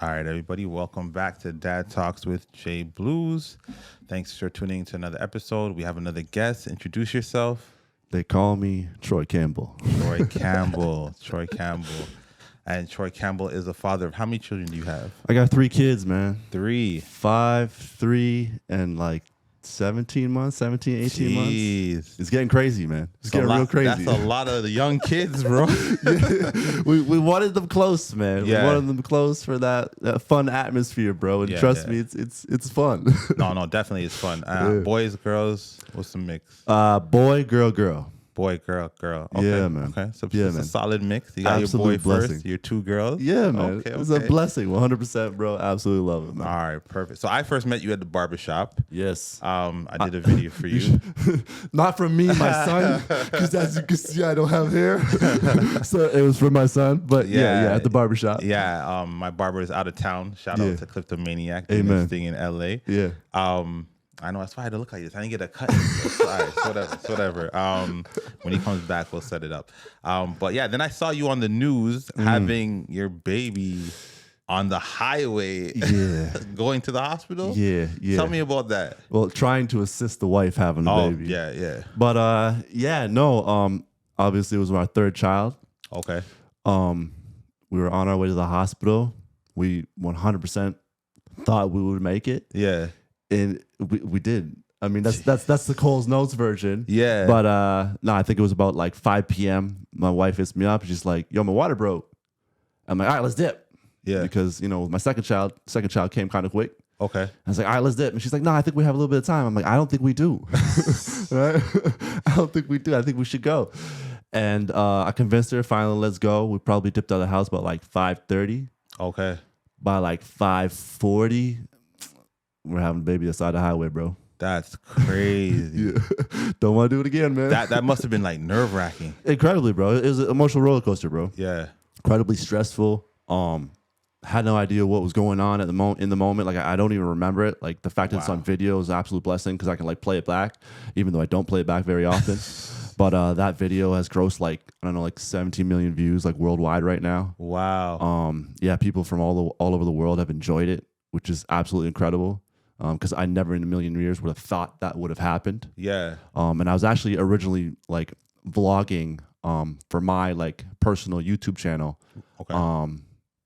All right, everybody, welcome back to Dad Talks with Jay Blues. Thanks for tuning to another episode. We have another guest. Introduce yourself. They call me Troy Campbell. Troy Campbell. Troy Campbell. And Troy Campbell is a father of how many children do you have? I got 3 kids, man. 3. 5, 3, and like 17 months, 17, 18 Jeez. months. It's getting crazy, man. It's getting real crazy. That's a lot of the young kids, bro. we wanted them close, man. Yeah. We wanted them close for that fun atmosphere, bro. And trust me, it's fun. No, definitely it's fun. Boys, girls, what's the mix? Boy, girl. Boy, girl. Okay. Yeah, man. Okay. So Yeah, it's a man. solid mix. You got Absolute your boy blessing. first, your 2 girls. Yeah, man. Okay. It's a blessing, 100%, bro. Absolutely love it, man. All right, perfect. So I first met you at the barbershop. Yes. I did a video for you. Not from me, my son, because as you can see, I don't have hair. So it was for my son. But yeah, at the barbershop. Yeah, my barber is out of town. Shout out to Kleptomaniac. Doing Amen. this thing in LA. Yeah. I know that's why I had to look like this. I didn't get a cut. It's whatever. When he comes back, we'll set it up. But yeah, then I saw you on the news having your baby on the highway. Yeah. Going to the hospital. Yeah. Tell me about that. Well, trying to assist the wife having a baby. Yeah. But obviously it was our 3rd child. Okay. We were on our way to the hospital. We 100% thought we would make it. Yeah. And we did. I mean, that's the Cole's Notes version. Yeah. But no, I think it was about like 5 p.m. My wife hits me up and she's like, "Yo, my water broke." I'm like, "All right, let's dip." Yeah. Because my second child came kind of quick. Okay. I was like, "All right, let's dip." And she's like, "No, I think we have a little bit of time." I'm like, "I don't think we do." Right? I don't think we do. I think we should go. And I convinced her, finally, let's go. We probably dipped out of the house about like 5:30. Okay. By like 5:40, we're having a baby aside the highway, bro. That's crazy. Yeah. Don't want to do it again, man. That must have been like nerve-wracking. Incredibly, bro. It was an emotional roller coaster, bro. Yeah. Incredibly stressful. Had no idea what was going on at in the moment. Like I don't even remember it. Like the fact that it's on video is an absolute blessing because I can like play it back, even though I don't play it back very often. But that video has grossed like 17 million views like worldwide right now. Wow. Yeah, people from all over the world have enjoyed it, which is absolutely incredible. Because I never in a million years would have thought that would have happened. Yeah. And I was actually originally like vlogging for my like personal YouTube channel. Okay.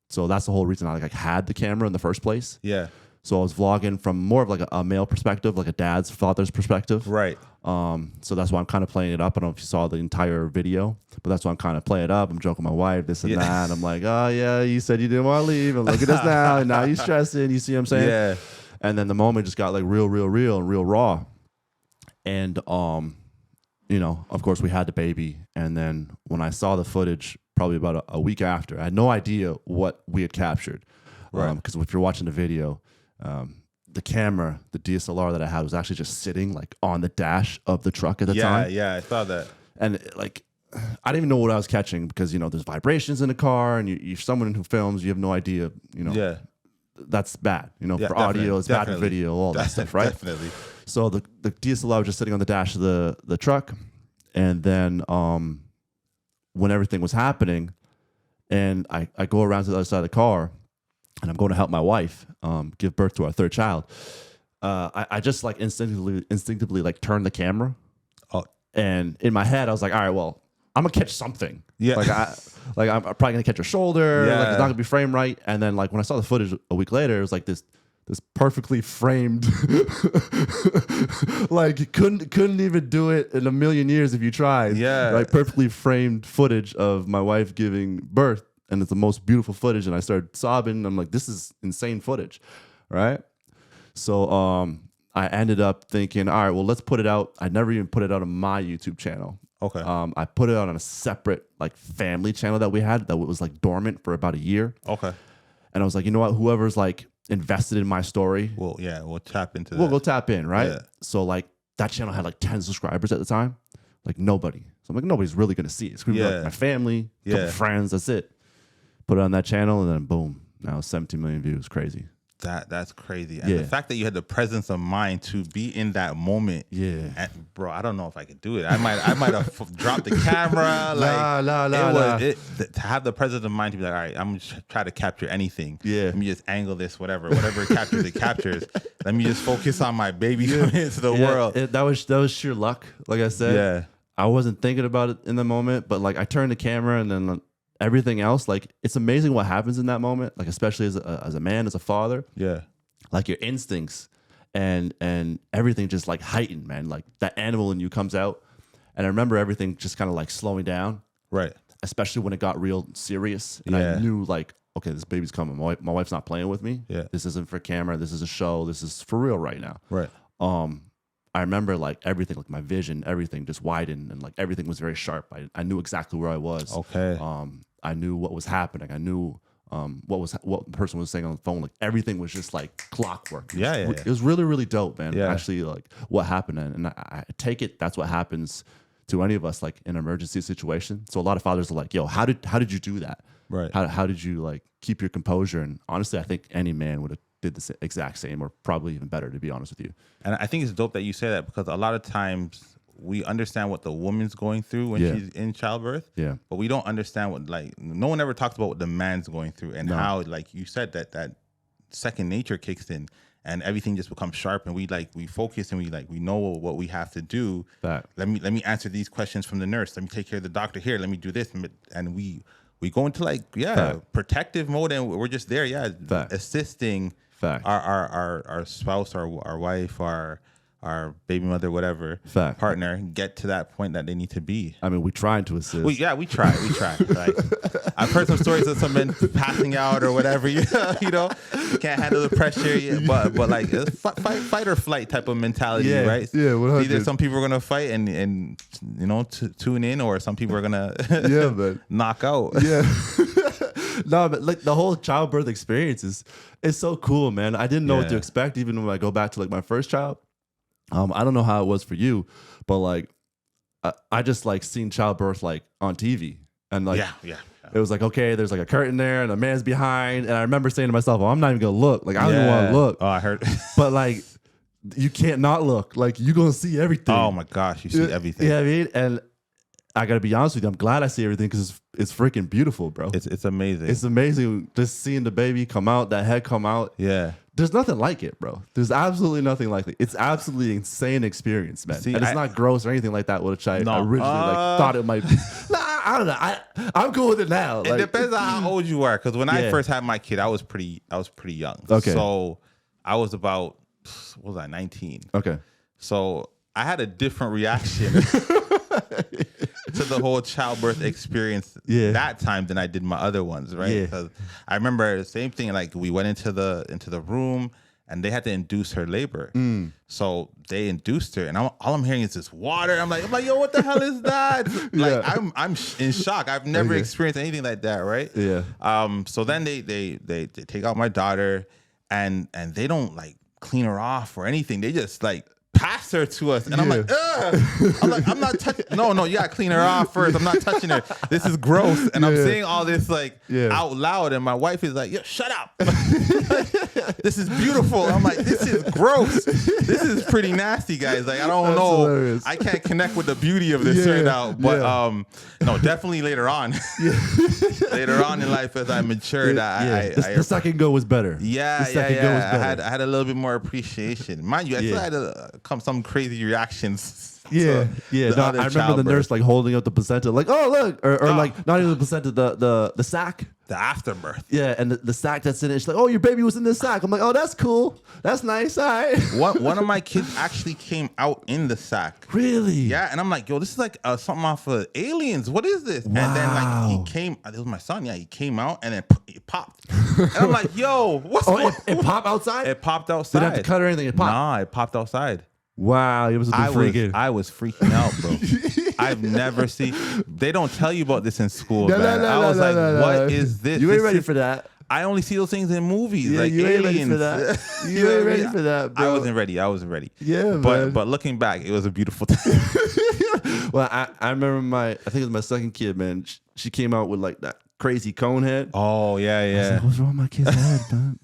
So that's the whole reason I like had the camera in the first place. Yeah. So I was vlogging from more of like a male perspective, like a father's perspective. Right. So that's why I'm kind of playing it up. I don't know if you saw the entire video, but that's why I'm kind of playing it up. I'm joking with my wife, this and that. And I'm like, "Oh yeah, you said you didn't want to leave, and look at us now, and now you're stressing." You see what I'm saying? Yeah. And then the moment just got like real and real raw. And of course we had the baby. And then when I saw the footage, probably about a week after, I had no idea what we had captured. Right. Because if you're watching the video, the camera, the DSLR that I had was actually just sitting like on the dash of the truck at the time. Yeah, I saw that. And like, I didn't even know what I was catching because, there's vibrations in the car and you're someone who films, you have no idea, Yeah. That's bad, for definitely, audio, it's bad for video, all that stuff, right? Definitely. So the DSLR was just sitting on the dash of the truck. And then when everything was happening and I go around to the other side of the car and I'm going to help my wife give birth to our 3rd child, I just like instinctively like turned the camera. Oh. And in my head, I was like, all right, well, I'm gonna catch something. Yeah. I'm probably gonna catch her shoulder. Yeah. Like it's not gonna be framed right. And then like when I saw the footage a week later, it was like this perfectly framed, like you couldn't even do it in a million years if you tried. Yeah. Like perfectly framed footage of my wife giving birth, and it's the most beautiful footage. And I started sobbing. I'm like, this is insane footage, right? So I ended up thinking, all right, well, let's put it out. I never even put it out on my YouTube channel. Okay. I put it out on a separate like family channel that we had that was like dormant for about a year. Okay. And I was like, you know what? Whoever's like invested in my story, we'll tap into that. we'll go tap in, right? Yeah. So like that channel had like 10 subscribers at the time, like nobody. So I'm like, nobody's really gonna see it. It's gonna be like my family, a couple friends. That's it. Put it on that channel, and then boom, now 17 million views. Crazy. That's crazy. And the fact that you had the presence of mind to be in that moment. Yeah. And, bro, I don't know if I could do it. I might have dropped the camera. To have the presence of mind to be like, all right, I'm just try to capture anything. Yeah. Let me just angle this, whatever it captures, it captures. Let me just focus on my baby coming into the world. That was sheer luck. Like I said, yeah. I wasn't thinking about it in the moment, but like I turned the camera and then everything else, like it's amazing what happens in that moment, like especially as a man, as a father. Yeah. Like your instincts and everything just like heightened, man. Like that animal in you comes out. And I remember everything just kind of like slowing down. Right. Especially when it got real serious. And I knew like, okay, this baby's coming. My wife's not playing with me. Yeah. This isn't for camera. This is a show. This is for real right now. Right. I remember like everything, like my vision, everything just widened and like everything was very sharp. I knew exactly where I was. Okay. I knew what was happening. I knew what the person was saying on the phone. Like everything was just like clockwork. It was really, really dope, man. Yeah. Actually, like what happened, and I take it that's what happens to any of us, like in an emergency situation. So a lot of fathers are like, "Yo, how did you do that? Right. How did you like keep your composure?" And honestly, I think any man would have did the exact same, or probably even better, to be honest with you. And I think it's dope that you say that, because a lot of times we understand what the woman's going through when she's in childbirth. Yeah. But we don't understand what, like, no one ever talks about what the man's going through and how, like you said, that second nature kicks in and everything just becomes sharp, and we focus and we know what we have to do. Let me answer these questions from the nurse. Let me take care of the doctor here. Let me do this. And we go into like, protective mode, and we're just there. Assisting our spouse, our wife, our baby mother, whatever partner, get to that point that they need to be. I mean, we trying to assist. We try. Like, I've heard some stories of some men passing out or whatever. You know, you can't handle the pressure. But like it's fight or flight type of mentality, right? Yeah, 100. Either some people are gonna fight and you know tune in, or some people are gonna knock out. Yeah. No, but like the whole childbirth experience is so cool, man. I didn't know what to expect, even when I go back to like my first child. I don't know how it was for you, but like I just like seen childbirth like on TV, and like it was like, okay, there's like a curtain there and a man's behind, and I remember saying to myself, "Oh, I'm not even gonna look. Like I don't even want to look." Oh, I heard. But like you can't not look. Like you're gonna see everything. Oh my gosh, you see everything. Yeah, I mean, and I gotta be honest with you, I'm glad I see everything, because it's freaking beautiful, bro. It's amazing. It's amazing just seeing the baby come out, that head come out. Yeah. There's nothing like it, bro. There's absolutely nothing like it. It's absolutely insane experience, man. See, and it's not gross or anything like that, which I originally thought it might be. I don't know. I'm cool with it now. It depends on how old you are, because when I first had my kid, I was pretty young. Okay. So I was about, what was I, 19? Okay. So I had a different reaction to the whole childbirth experience that time than I did my other ones, right? Because I remember the same thing. Like we went into the room and they had to induce her labor. So they induced her, and all I'm hearing is this water. I'm like, yo, what the hell is that? Like I'm in shock. I've never experienced anything like that, right? Yeah. So then they take out my daughter, and they don't like clean her off or anything. They just like pass her to us, and I'm like, ugh. I'm not touching. No, you gotta clean her off first. I'm not touching her. This is gross. And I'm saying all this like out loud, and my wife is like, yo, shut up. This is beautiful. I'm like, this is gross. This is pretty nasty, guys. Like, I don't know. Hilarious. I can't connect with the beauty of this right now. But no, definitely later on. Later on in life, as I matured, the second go was better. Yeah. I had a little bit more appreciation. Mind you, I still had some crazy reactions. No, I remember the nurse like holding up the placenta, like, oh look, or like not even the placenta, the sac, the afterbirth. Yeah, and the sac that's in it. She's like, oh, your baby was in this sac. I'm like, oh, that's cool, that's nice. All right. One of my kids actually came out in the sac. Really? Yeah, and I'm like, yo, this is like something off of Aliens. What is this? Wow. And then like he came. It was my son. Yeah, he came out and then it popped. And I'm like, yo, what's going? It popped outside. It popped outside. Didn't have to cut or anything. It popped. Nah, it popped outside. Wow, it was freaking. I was freaking out, bro. I've never seen. They don't tell you about this in school, man. I was like, what is this? You ain't ready for that. I only see those things in movies, yeah, like you Aliens. Ain't ready for that. You ain't ready for that, bro. I wasn't ready. Yeah, but looking back, it was a beautiful time. Well, I remember I think it was my second kid, man. She came out with like that crazy cone head. Oh yeah. I was like, what's wrong with my kid's head, man?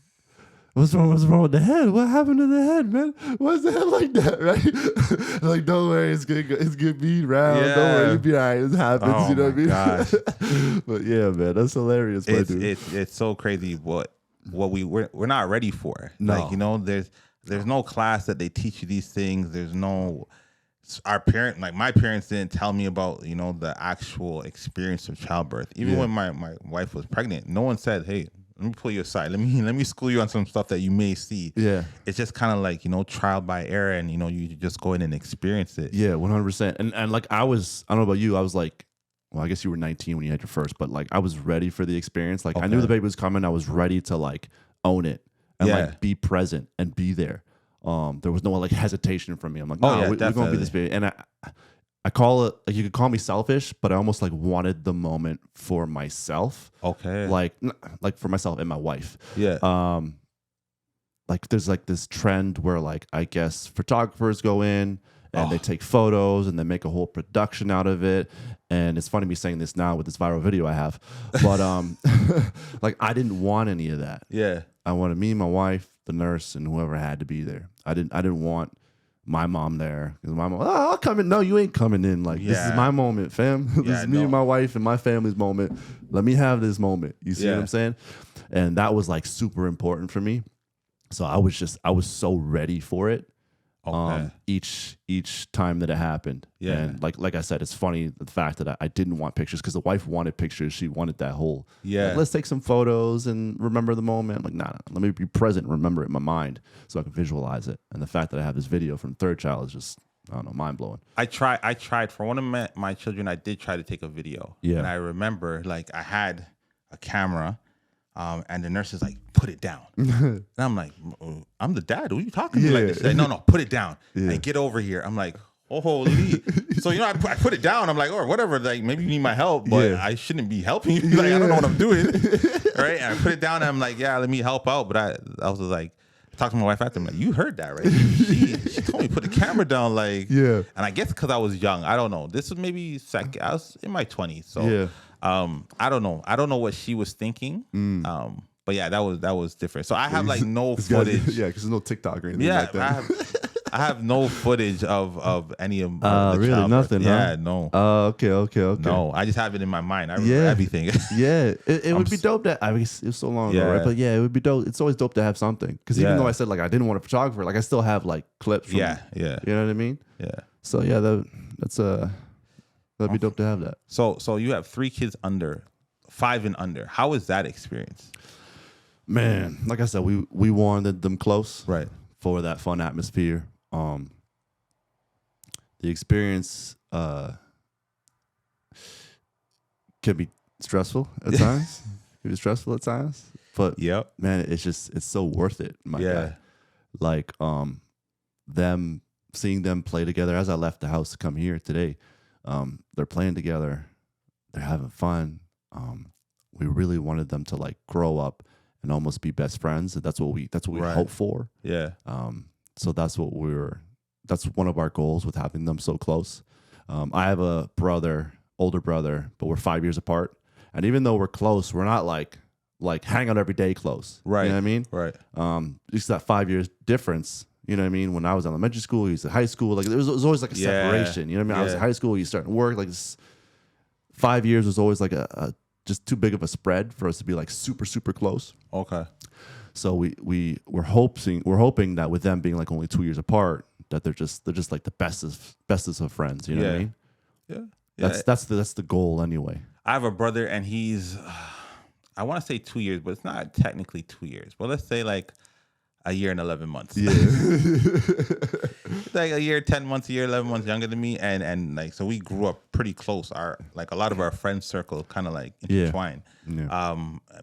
What's wrong with the head? What happened to the head, man? Why's the head like that, right? Like, don't worry, it's gonna be round. Yeah. Don't worry, you'll be all right. It happens, Oh you know what I mean? gosh. But yeah, man, that's hilarious, my dude. It's so crazy what we're not ready for. No. Like, you know, there's no class that they teach you these things. There's no my parents didn't tell me about, you know, the actual experience of childbirth. Even when my wife was pregnant, no one said, hey, let me pull you aside. Let me school you on some stuff that you may see. Yeah. It's just kind of like, you know, trial by error, and, you know, you just go in and experience it. Yeah, 100%. And like I don't know about you, I was like, well, I guess you were 19 when you had your first, but like I was ready for the experience. Like I knew the baby was coming. I was ready to like own it and like be present and be there. There was no like hesitation from me. I'm like, no, we're gonna be this baby. And I call it, like, you could call me selfish, but I almost like wanted the moment for myself. Okay. Like for myself and my wife. Yeah. Like there's like this trend where like I guess photographers go in and they take photos and they make a whole production out of it. And it's funny me saying this now with this viral video I have, but like I didn't want any of that. Yeah. I wanted me, my wife, the nurse, and whoever had to be there. I didn't want my mom there, because my mom, I'll come in. No, you ain't coming in. Like this is my moment, fam. This is me and my wife and my family's moment. Let me have this moment. You see what I'm saying? And that was like super important for me. So I was so ready for it. Okay. Each time that it happened. Yeah. And like I said, it's funny the fact that I didn't want pictures, because the wife wanted pictures. She wanted that whole, like, let's take some photos and remember the moment. I'm like, nah, let me be present and remember it in my mind so I can visualize it. And the fact that I have this video from third child is just, I don't know, mind blowing. I tried for one of my children. I did try to take a video. Yeah. And I remember, like, I had a camera, and the nurse is like, put it down. And I'm like, I'm the dad. Who are you talking to? Like, she's like, no, put it down. And get over here. I'm like, oh, holy. So, you know, I put it down. I'm like, or whatever. Like, maybe you need my help, but I shouldn't be helping you. Like, I don't know what I'm doing. Right? And I put it down, and I'm like, yeah, let me help out. But I was like, talk to my wife after. I'm like, you heard that, right? She told me to put the camera down, like, and I guess because I was young, I don't know. This was maybe second. I was in my 20s, so I don't know. I don't know what she was thinking. But yeah, that was different. So I have like no footage. Yeah, because there's no TikTok or anything like that. I have no footage of any of the really childbirth. nothing. Yeah, huh? no. Okay. No, I just have it in my mind. I remember everything. It would be dope that, I mean, it was so long ago, right? But yeah, it would be dope. It's always dope to have something, because even though I said like I didn't want a photographer, like I still have like clips. From, yeah. You know what I mean? Yeah. So yeah, that'd be dope to have that. So you have 3 kids under 5 and under. How is that experience? Man, like I said, we wanted them close, Right, for that fun atmosphere. The experience can be stressful at times. But man, it's so worth it, my guy. Like them seeing them play together. As I left the house to come here today, they're playing together, they're having fun. We really wanted them to like grow up and almost be best friends. That's what we hope for. Yeah. So that's one of our goals with having them so close. I have a older brother, but we're 5 years apart. And even though we're close, we're not like hang out every day close. Right. You know what I mean? Right. Just that 5 years difference. You know what I mean? When I was in elementary school, he was in high school. Like there was always like a separation. You know what I mean? I was in high school, you starting to work. Like 5 years was always like a just too big of a spread for us to be like super, super close. Okay. So we're hoping that with them being like only 2 years apart, that they're just like the bestest of friends. You know what I mean? Yeah. That's the goal anyway. I have a brother, and he's I want to say 2 years, but it's not technically 2 years. But let's say like a year and 11 months. Yeah. Like a year, 10 months, a year, 11 months younger than me. And like, so we grew up pretty close. Like a lot of our friend circle kind of like intertwined. Yeah.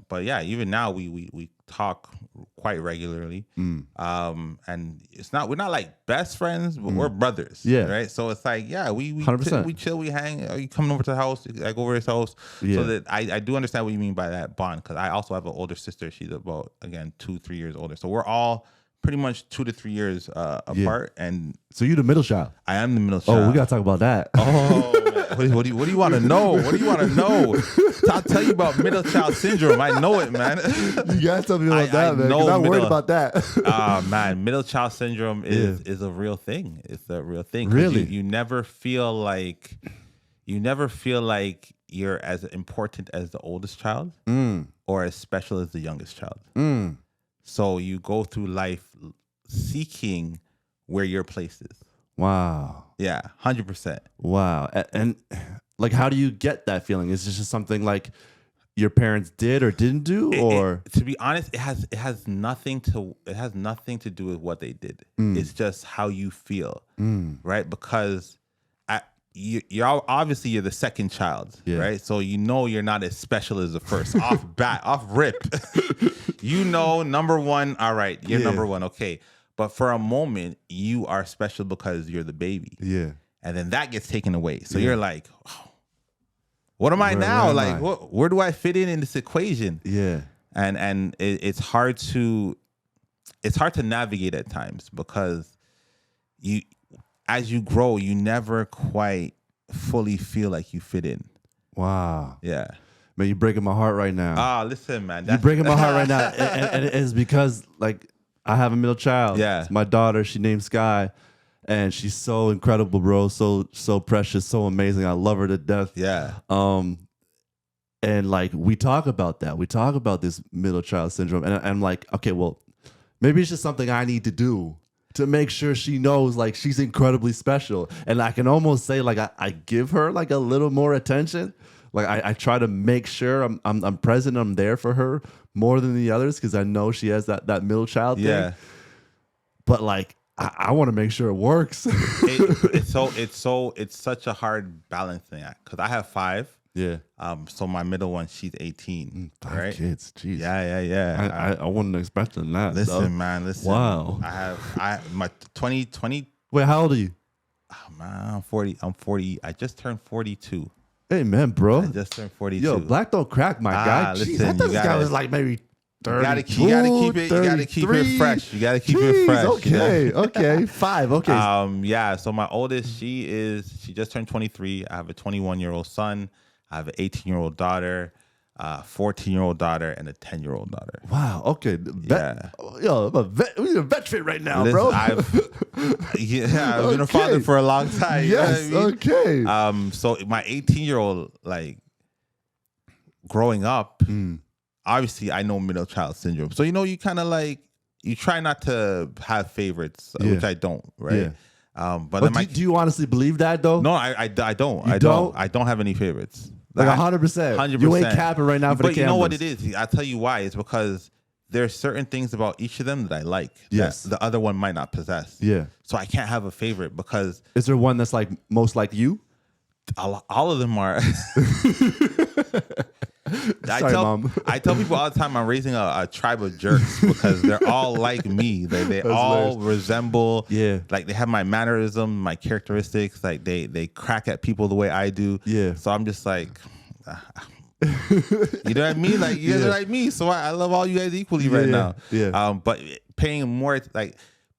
But yeah, even now we talk quite regularly. And we're not like best friends, but we're brothers. Yeah. Right. So it's like, yeah, we 100%. chill, we hang. Are you coming over to the house? I go over his house. Yeah. So that I do understand what you mean by that bond, because I also have an older sister. She's about, again, 2-3 years older. So we're all pretty much 2 to 3 years apart, and so you the middle child. I am the middle child. Oh, we gotta talk about that. Oh, man. What do you want to know? What do you want to know? I'll tell you about middle child syndrome. I know it, man. You gotta tell me about that, man. Because I'm worried about that. Man, middle child syndrome is a real thing. It's a real thing. Really, you never feel like you're as important as the oldest child or as special as the youngest child. So you go through life seeking where your place is. Wow. Yeah, 100%. Wow. And like, how do you get that feeling? Is this just something like your parents did or didn't do, or to be honest, it has nothing to do with what they did. It's just how you feel, right? Because you're obviously the second child, right? So you're not as special as the first. off rip. Number one. All right, you're number one. Okay. But for a moment, you are special because you're the baby. Yeah. And then that gets taken away. So you're like, oh, what am I now? Like, where do I fit in this equation? Yeah. And it's hard to navigate at times because as you grow, you never quite fully feel like you fit in. Wow. Yeah. Man, you're breaking my heart right now. Listen, man. You're breaking my heart right now. And it's because, like, I have a middle child. Yeah. It's my daughter. She named Sky. And she's so incredible, bro. So precious, so amazing. I love her to death. Yeah. And like we talk about that. We talk about this middle child syndrome. And I'm like, okay, well, maybe it's just something I need to do to make sure she knows like she's incredibly special. And I can almost say like I give her like a little more attention. Like I try to make sure I'm present, I'm there for her more than the others because I know she has that middle child thing. Yeah. But like I want to make sure it works. It's such a hard balancing act because I have 5. Yeah. So my middle one, she's 18. 5 right? kids. Jeez. Yeah. I wasn't expecting that. Listen, man. Listen. Wow. I my 20. Wait, how old are you? Oh man, I'm 40. I just turned 42. Hey man, bro. I just turned 42. Yo, black don't crack, my guy. Listen, jeez, I thought this guy was like maybe 30. You gotta keep it fresh. You gotta keep it fresh. Okay. 5. Okay. Yeah. So my oldest, she just turned 23. I have a 21-year-old son. I have an 18-year-old daughter, 14-year-old daughter, and a 10-year-old daughter. Wow. Okay. Yo, I'm a vet. We're a vet fit right now, bro. I've been a father for a long time. Yes. You know what I mean? Okay. So my 18-year-old, like, growing up. Obviously, I know middle child syndrome. So, you kind of like, you try not to have favorites, which I don't, right? Yeah. But do you honestly believe that, though? No, I don't. I don't have any favorites. Like 100%. 100%. You ain't capping right now for the cameras. But you know what it is? I'll tell you why. It's because there's certain things about each of them that I like that the other one might not possess. Yeah. So I can't have a favorite because... Is there one that's like most like you? All of them are... Mom. I tell people all the time I'm raising a tribe of jerks because they're all like me. They all resemble. Yeah. Like they have my mannerism, my characteristics. Like they crack at people the way I do. Yeah. So I'm just like, you know what I mean? Like you guys are like me. So I love all you guys equally right now. Yeah. But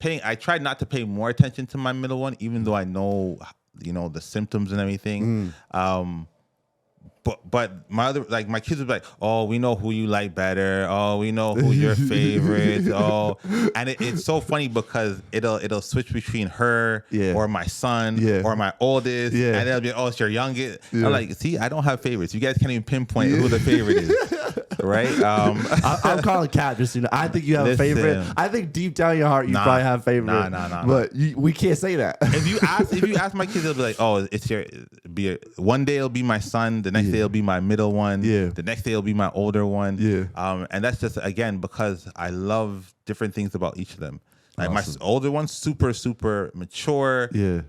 I tried not to pay more attention to my middle one, even though I know, the symptoms and everything. But my kids would be like, oh, we know who you like better. Oh, we know who's your favorite. Oh, and it's so funny because it'll switch between her or my son or my oldest, and it'll be, oh, it's your youngest. I'm like, see, I don't have favorites. You guys can't even pinpoint who the favorite is, right? I'm calling Cat. Just I think you have a favorite. I think deep down in your heart you probably have a favorite. Nah. But we can't say that. If you ask my kids, they'll be like, oh, one day it'll be my son. The next day it'll be my middle one. Yeah. The next day it'll be my older one. Yeah. And that's just again because I love different things about each of them. Like awesome. My older one's super, super mature. Yeah.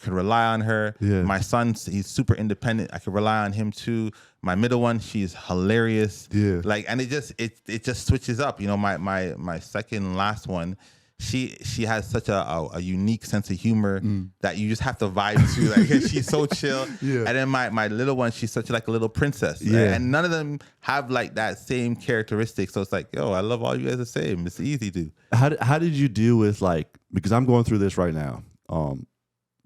Could rely on her. Yeah. My son, he's super independent. I could rely on him too. My middle one, she's hilarious. Yeah. Like, and it just switches up. My second last one, she has such a unique sense of humor that you just have to vibe to. Like she's so chill. Yeah. And then my little one, she's such like a little princess. Yeah. And none of them have like that same characteristic. So it's like, yo, I love all you guys the same. It's easy to. How did you deal with like, because I'm going through this right now,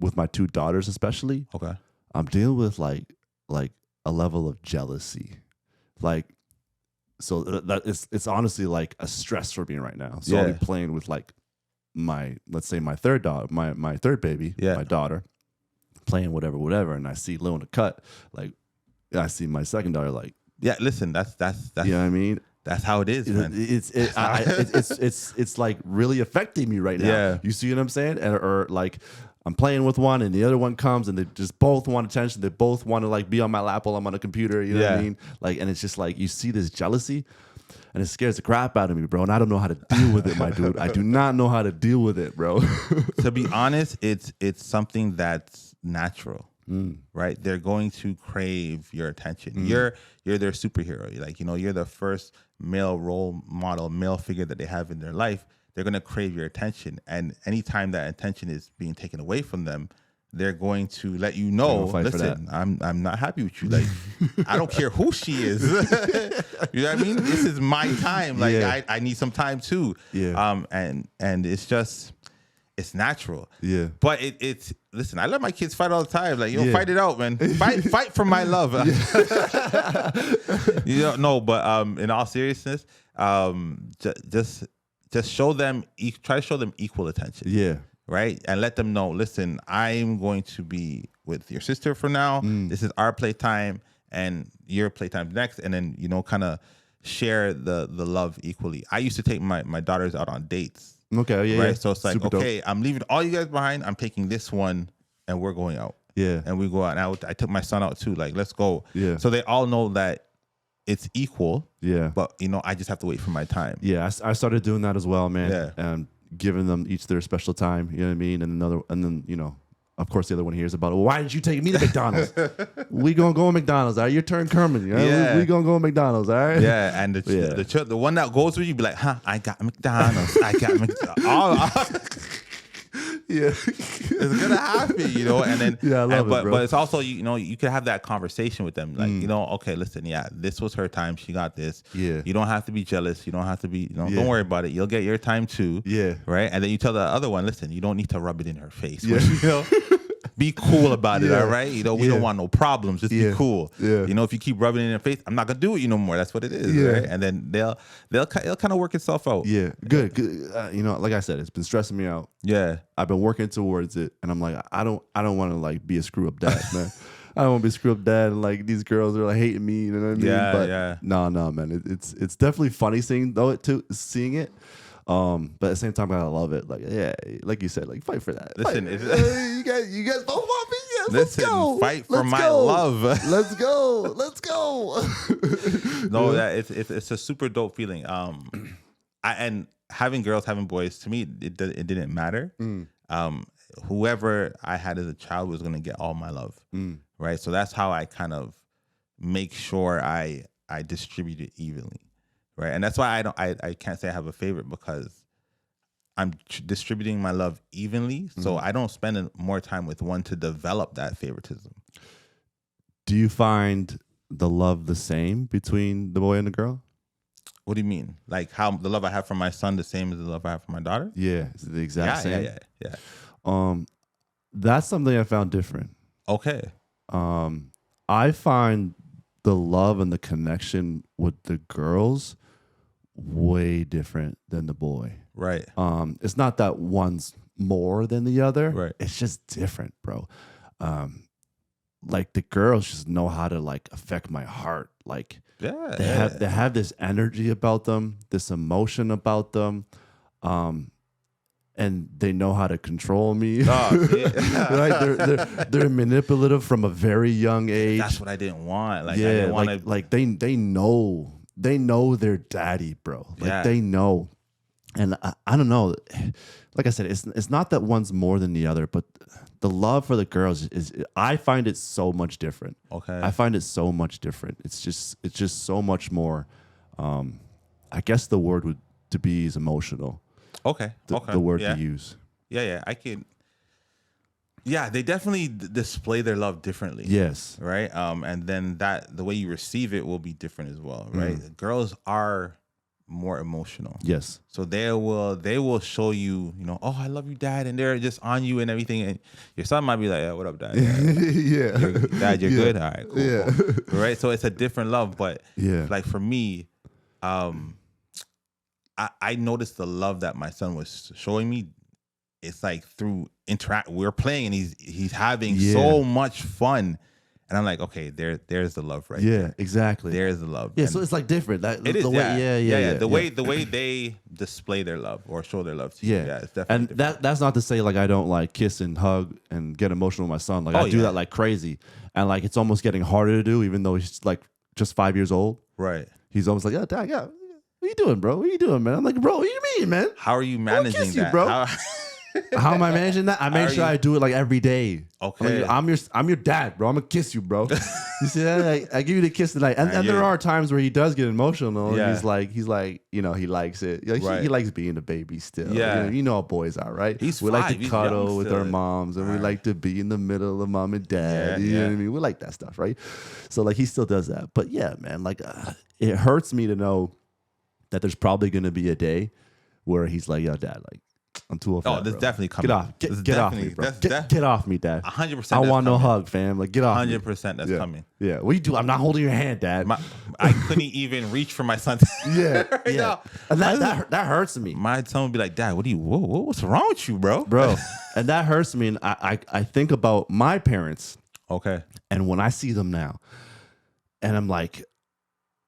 with my 2 daughters especially. Okay. I'm dealing with like a level of jealousy, like. So that it's honestly like a stress for me right now. So I'll be playing with like let's say my third daughter, my third baby, my daughter, playing whatever, and I see Lil in the cut, like I see my second daughter, like listen, that's you know what I mean. That's how it is, man. It's like really affecting me right now. Yeah. You see what I'm saying? Or like I'm playing with one and the other one comes and they just both want attention. They both want to like be on my lap while I'm on a computer. You know what I mean? Like, and it's just like you see this jealousy and it scares the crap out of me, bro. And I don't know how to deal with it, my dude. I do not know how to deal with it, bro. To be honest, it's something that's natural. Right? They're going to crave your attention. You're their superhero. Like, you're the first male role model, male figure that they have in their life. They're going to crave your attention. And anytime that attention is being taken away from them, they're going to let you know, listen, I'm not happy with you. Like, I don't care who she is. You know what I mean? This is my time. Like, I need some time too. Yeah. And it's just, it's natural. Yeah. But it's listen, I let my kids fight all the time. Like, fight it out, man. Fight for my love. No, but in all seriousness, just show them, try to show them equal attention. Yeah. Right? And let them know, listen, I'm going to be with your sister for now. This is our playtime and your playtime next. And then, kind of share the love equally. I used to take my daughters out on dates. Okay, yeah. Right? Yeah. So it's like, Super okay, dope. I'm leaving all you guys behind. I'm taking this one and we're going out. Yeah. And we go out. And I took my son out too. Like, let's go. Yeah. So they all know that it's equal. Yeah. But, I just have to wait for my time. Yeah, I started doing that as well, man. Yeah. And giving them each their special time, you know what I mean? And then, of course, the other one hears about it. Well, why did you take me to McDonald's? We gonna go to McDonald's, all right? Your turn coming. You know? Yeah. We gonna go to McDonald's, all right? Yeah, and the one that goes with you be like, I got McDonald's. I got McDonald's. Yeah. It's gonna happen, and then I love it, bro. But it's also, you could have that conversation with them, like, okay, listen, this was her time, she got this. Yeah. You don't have to be jealous, you don't have to be, don't worry about it, you'll get your time too. Yeah. Right? And then you tell the other one, listen, you don't need to rub it in her face. Yeah. Be cool about it, all right? We don't want no problems. Just be cool. Yeah. If you keep rubbing it in their face, I'm not gonna do it no more. That's what it is, right? And then it'll kind of work itself out. Yeah, good. Like I said, it's been stressing me out. Yeah, I've been working towards it, and I'm like, I don't want to like be a screw up dad, man. I don't want to be a screw up dad, and like these girls are like hating me. You know what I mean? Yeah, but no, man. It's definitely funny seeing it. But at the same time, I love it. Like, like you said, like fight for that. Listen, you guys both want me. Yes, listen, let's go. Fight for my love. Let's go. No, it's a super dope feeling. And having girls, having boys, to me, it didn't matter. Whoever I had as a child was gonna get all my love, right? So that's how I kind of make sure I distribute it evenly. Right, and that's why I can't say I have a favorite, because I'm distributing my love evenly, so I don't spend more time with one to develop that favoritism. Do you find the love the same between the boy and the girl? What do you mean? Like how the love I have for my son the same as the love I have for my daughter? Yeah, it's the exact same. Yeah. That's something I found different. Okay. I find the love and the connection with the girls way different than the boy. Right. It's not that one's more than the other. Right. It's just different, bro. Like the girls just know how to like affect my heart. Like they have this energy about them, this emotion about them. And they know how to control me. Oh, yeah. Right? They're manipulative from a very young age. That's what I didn't want. Like, yeah, I didn't want to... like they know their daddy, bro. Like they know. And I don't know. Like I said, it's not that one's more than the other, but the love for the girls is I find it so much different. Okay. I find it so much different. It's just so much more. I guess the word would to be is emotional. Okay. the word yeah. to use. Yeah. I can. Yeah, they definitely display their love differently. Yes. Right. And then the way you receive it will be different as well. Right. Girls are more emotional. Yes. So they will show you, oh, I love you, Dad, and they're just on you and everything. And your son might be like, yeah, what up, Dad? Yeah. Dad, you're good. All right, cool. Yeah. Cool. Right. So it's a different love, but like for me, I noticed the love that my son was showing me. It's like through we're playing and he's having so much fun. And I'm like, okay, there's the love right there. Yeah, exactly. There's the love. Yeah, and so it's like different. It is, yeah. The way they display their love or show their love to you. Yeah, it's definitely and different. that's not to say like I don't like kiss and hug and get emotional with my son. Like I do that like crazy. And like it's almost getting harder to do, even though he's like just 5 years old. Right. He's almost like, Dad, what you doing, bro? What you doing, man? I'm like, bro, what you mean, man? How are you managing that, bro? How am I managing that? I make sure I do it like every day. Okay. I'm your dad, bro. I'm gonna kiss you, bro. You see that? I give you the kiss tonight. And there are times where he does get emotional. Yeah. He's like, he likes it. He likes being a baby still. Yeah. You know how boys are, right? We like to cuddle with our moms, and we like to be in the middle of mom and dad. You know what I mean? We like that stuff, right? So like he still does that. But yeah, man, like it hurts me to know that there's probably gonna be a day where he's like, yo, Dad, like, I'm too old. Oh, this definitely coming. Get off. Get off me, bro. Get off me, Dad. 100%. I want no hug, fam. Like, get off 100% that's coming. Yeah. What you do? I'm not holding your hand, Dad. I couldn't even reach for my son. Right now. And that hurts me. My son would be like, Dad, what's wrong with you, bro? And that hurts me. And I think about my parents. Okay. And when I see them now, and I'm like,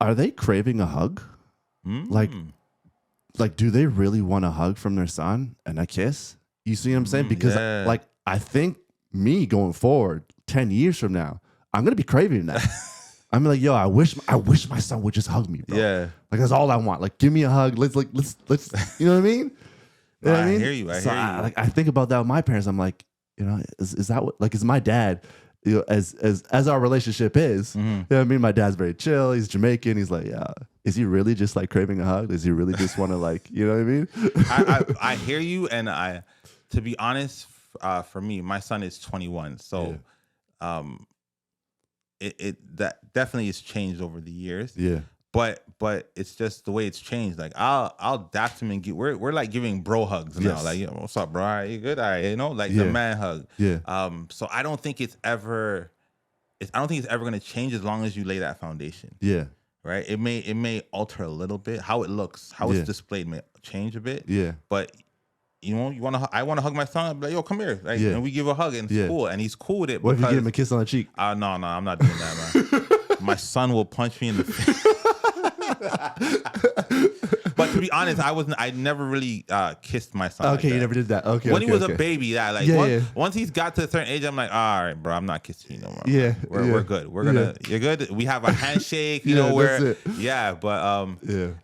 are they craving a hug? Like, do they really want a hug from their son and a kiss? You see what I'm saying? Because I think me going forward 10 years from now, I'm gonna be craving that. I'm like, yo, I wish my son would just hug me, bro. Yeah. Like that's all I want. Like, give me a hug. Let's you know what I mean? You know what I mean? Hear you. I think about that with my parents. I'm like, is that what, like, is my dad, as our relationship is, you know what I mean? My dad's very chill. He's Jamaican. He's like, yeah. Is he really just like craving a hug? Does he really just want to like, you know what I mean? I hear you. And to be honest, for me, my son is 21. So, that definitely has changed over the years. Yeah. But it's just the way it's changed. Like I'll dap him and we're like giving bro hugs now. Like, what's up, bro? Are you good? All right, like the man hug. Yeah. So I don't think it's ever gonna change as long as you lay that foundation. Yeah. Right. It may alter a little bit. How it looks, how it's displayed may change a bit. Yeah. But I want to hug my son. I'll be like, yo, come here. Like, and we give a hug and it's cool. And he's cool with it. What if you give him a kiss on the cheek? No, I'm not doing that, man. My son will punch me in the face. But to be honest, I never really kissed my son. Okay, you never did that. Okay. When he was a baby, once he's got to a certain age, I'm like, all right, bro, I'm not kissing you no more. Yeah. We're good. You're good. We have a handshake, but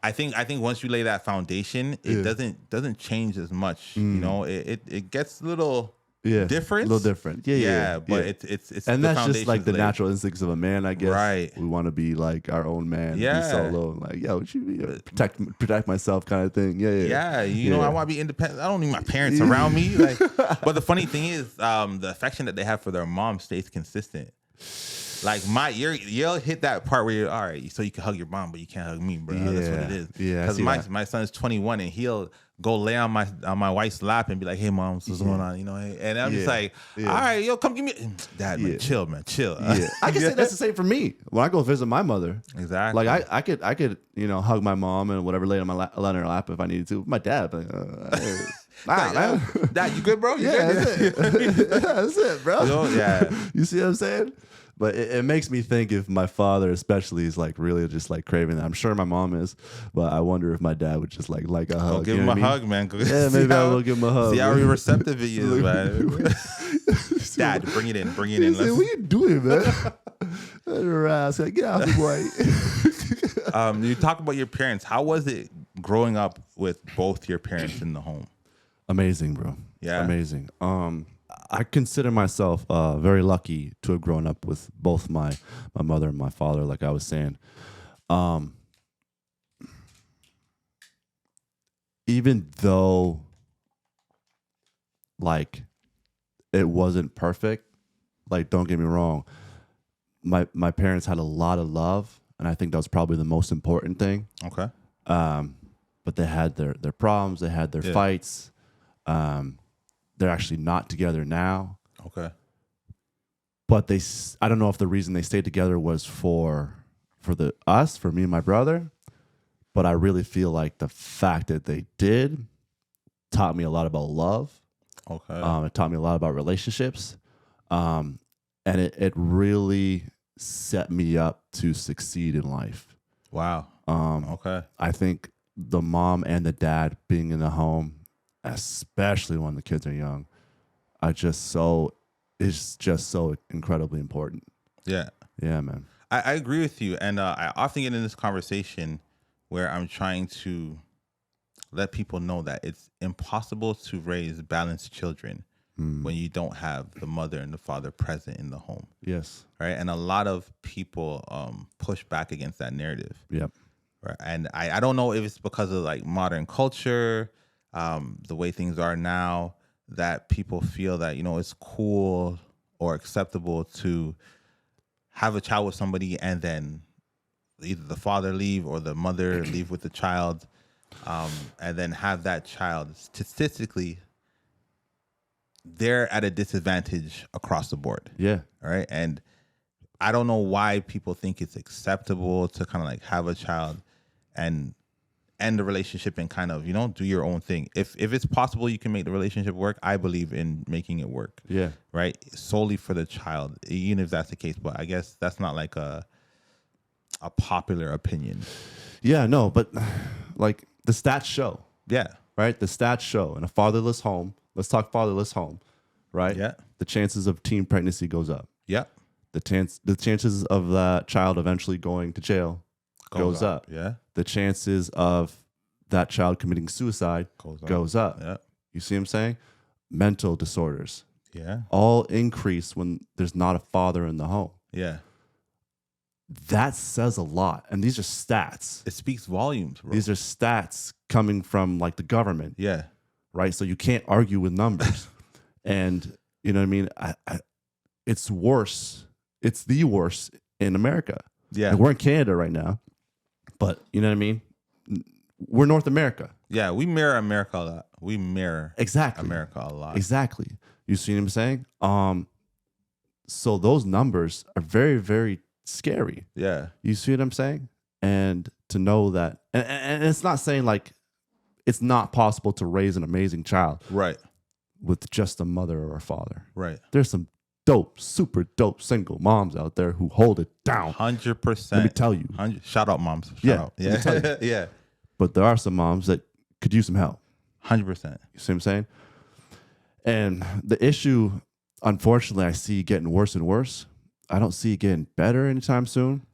I think once you lay that foundation, it doesn't change as much. It gets a little different. A little different. Yeah. But it's and that's just like the natural instincts of a man, I guess. Right. We want to be like our own man. Yeah. Be solo and like, yo, protect myself kind of thing. Yeah. I want to be independent. I don't need my parents around me. Like, but the funny thing is, the affection that they have for their mom stays consistent. Like you'll hit that part where you're all right, so you can hug your mom, but you can't hug me, bro. That's what it is. Yeah. Because my son is 21 and he'll go lay on my wife's lap and be like, "Hey, mom, what's going on?" And I'm just like, "All right, yo, come give me, Dad, man, chill, man, chill." Yeah. I can say that's the same for me when I go visit my mother. Exactly. Like I could hug my mom and whatever, lay on her lap if I needed to. My dad, like, Dad, you good, bro? That's it. That's it, bro. Yeah. You see what I'm saying? But it makes me think if my father especially is like really just like craving that. I'm sure my mom is, but I wonder if my dad would just like a hug. Go give him a hug, man. Maybe I will give him a hug. See how receptive he is, man. Dad, bring it in. Bring it in. What are you doing, man? Get out of the way. You talk about your parents. How was it growing up with both your parents in the home? Amazing, bro. Yeah. Amazing. I consider myself very lucky to have grown up with both my mother and my father, like I was saying. even though like it wasn't perfect, like don't get me wrong, my parents had a lot of love, and I think that was probably the most important thing. Okay. But they had their problems, they had their fights. They're actually not together now. Okay. But I don't know if the reason they stayed together was for me and my brother, but I really feel like the fact that they did taught me a lot about love. Okay. It taught me a lot about relationships. And it really set me up to succeed in life. Wow. Okay. I think the mom and the dad being in the home, especially when the kids are young, is just so incredibly important. Yeah. Yeah, man. I agree with you. And I often get in this conversation where I'm trying to let people know that it's impossible to raise balanced children when you don't have the mother and the father present in the home. Yes. Right. And a lot of people push back against that narrative. Yep. Right. And I don't know if it's because of like modern culture, the way things are now, that people feel that, it's cool or acceptable to have a child with somebody and then either the father leave or the mother leave with the child, and then have that child statistically, they're at a disadvantage across the board. Yeah. All right. And I don't know why people think it's acceptable to kind of like have a child and end the relationship and kind of, do your own thing. If it's possible you can make the relationship work, I believe in making it work. Yeah. Right. Solely for the child, even if that's the case. But I guess that's not like a popular opinion. Yeah, no, but like the stats show. Yeah. Right? The stats show in a fatherless home, let's talk fatherless home, right? Yeah. The chances of teen pregnancy goes up. Yeah. The chances of that child eventually going to jail goes up. Yeah. The chances of that child committing suicide goes up. Yeah. You see what I'm saying? Mental disorders. Yeah. All increase when there's not a father in the home. Yeah. That says a lot. And these are stats. It speaks volumes, bro. These are stats coming from like the government. Yeah. Right? So you can't argue with numbers. And you know what I mean? It's worse. It's the worst in America. Yeah. Like we're in Canada right now. But you know what I mean? We're North America. Yeah, we mirror America a lot. We mirror America a lot. Exactly. You see what I'm saying? So those numbers are very, very scary. Yeah. You see what I'm saying? And to know that, and it's not saying like it's not possible to raise an amazing child Right. with just a mother or a father. Right. There's some dope, super dope single moms out there who hold it down. 100%. Let me tell you. Shout out, moms. Yeah, Shout out. let me tell you. Yeah. But there are some moms that could use some help. 100%. You see what I'm saying? And the issue, unfortunately, I see getting worse and worse. I don't see it getting better anytime soon,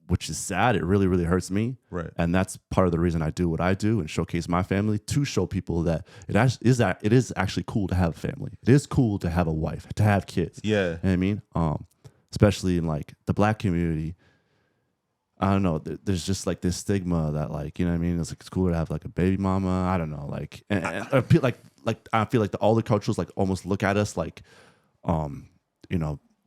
which is sad. It really, really hurts me. Right. And that's part of the reason I do what I do and showcase my family, to show people that it is actually cool to have a family. It is cool to have a wife, to have kids. Yeah. You know what I mean? Especially in like the Black community. I don't know. There's just like this stigma that like, you know what I mean? It's like it's cool to have like a baby mama. I don't know. Like, and I feel like I feel like all the cultures like almost look at us like,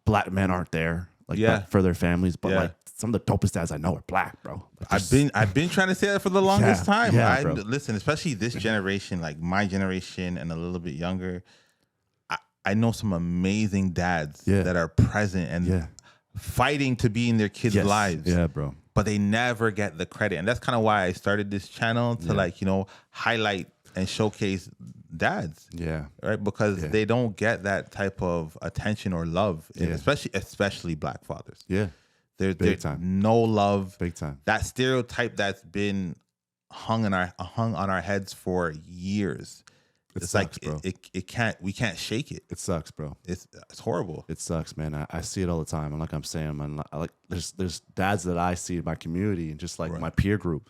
Black men aren't there like for their families, but like some of the dopest dads I know are Black, bro. I've been trying to say that for the longest time. Yeah, bro. Listen, especially this generation, like my generation and a little bit younger. I know some amazing dads that are present and fighting to be in their kids' lives. Yeah, bro. But they never get the credit. And that's kind of why I started this channel to highlight and showcase dads. Yeah. Right? Because they don't get that type of attention or love, especially Black fathers. Yeah. There's no love. Big time. That stereotype that's been hung on our heads for years. It It's sucks, like bro. we can't shake it. It sucks, bro. It's horrible. It sucks, man. I see it all the time. And like I'm saying, man, there's dads that I see in my community and just like my peer group,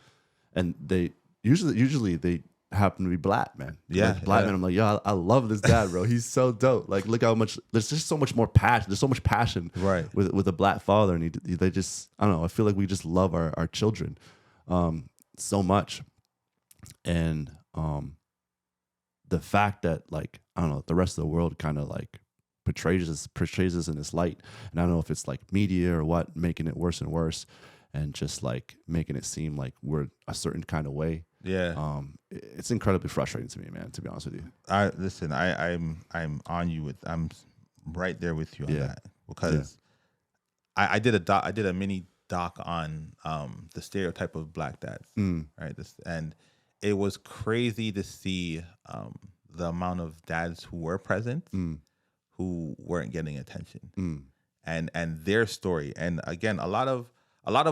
and they usually they happen to be Black, man. Yeah, like Black men. I'm like, yo, I love this dad, bro. He's so dope. Like, look how much there's just so much more passion. There's so much passion, Right. with a Black father, and they just I don't know. I feel like we just love our children, so much, And the fact that, like, I don't know, the rest of the world kind of like portrays us in this light, and I don't know if it's like media or what, making it worse and worse, and just like making it seem like we're a certain kind of way. Yeah. It's incredibly frustrating to me, man, to be honest with you. I'm on you with, I'm right there with you on Yeah. that, because I did a mini doc on the stereotype of black dads, right? And it was crazy to see the amount of dads who were present who weren't getting attention, and their story. And again, a lot of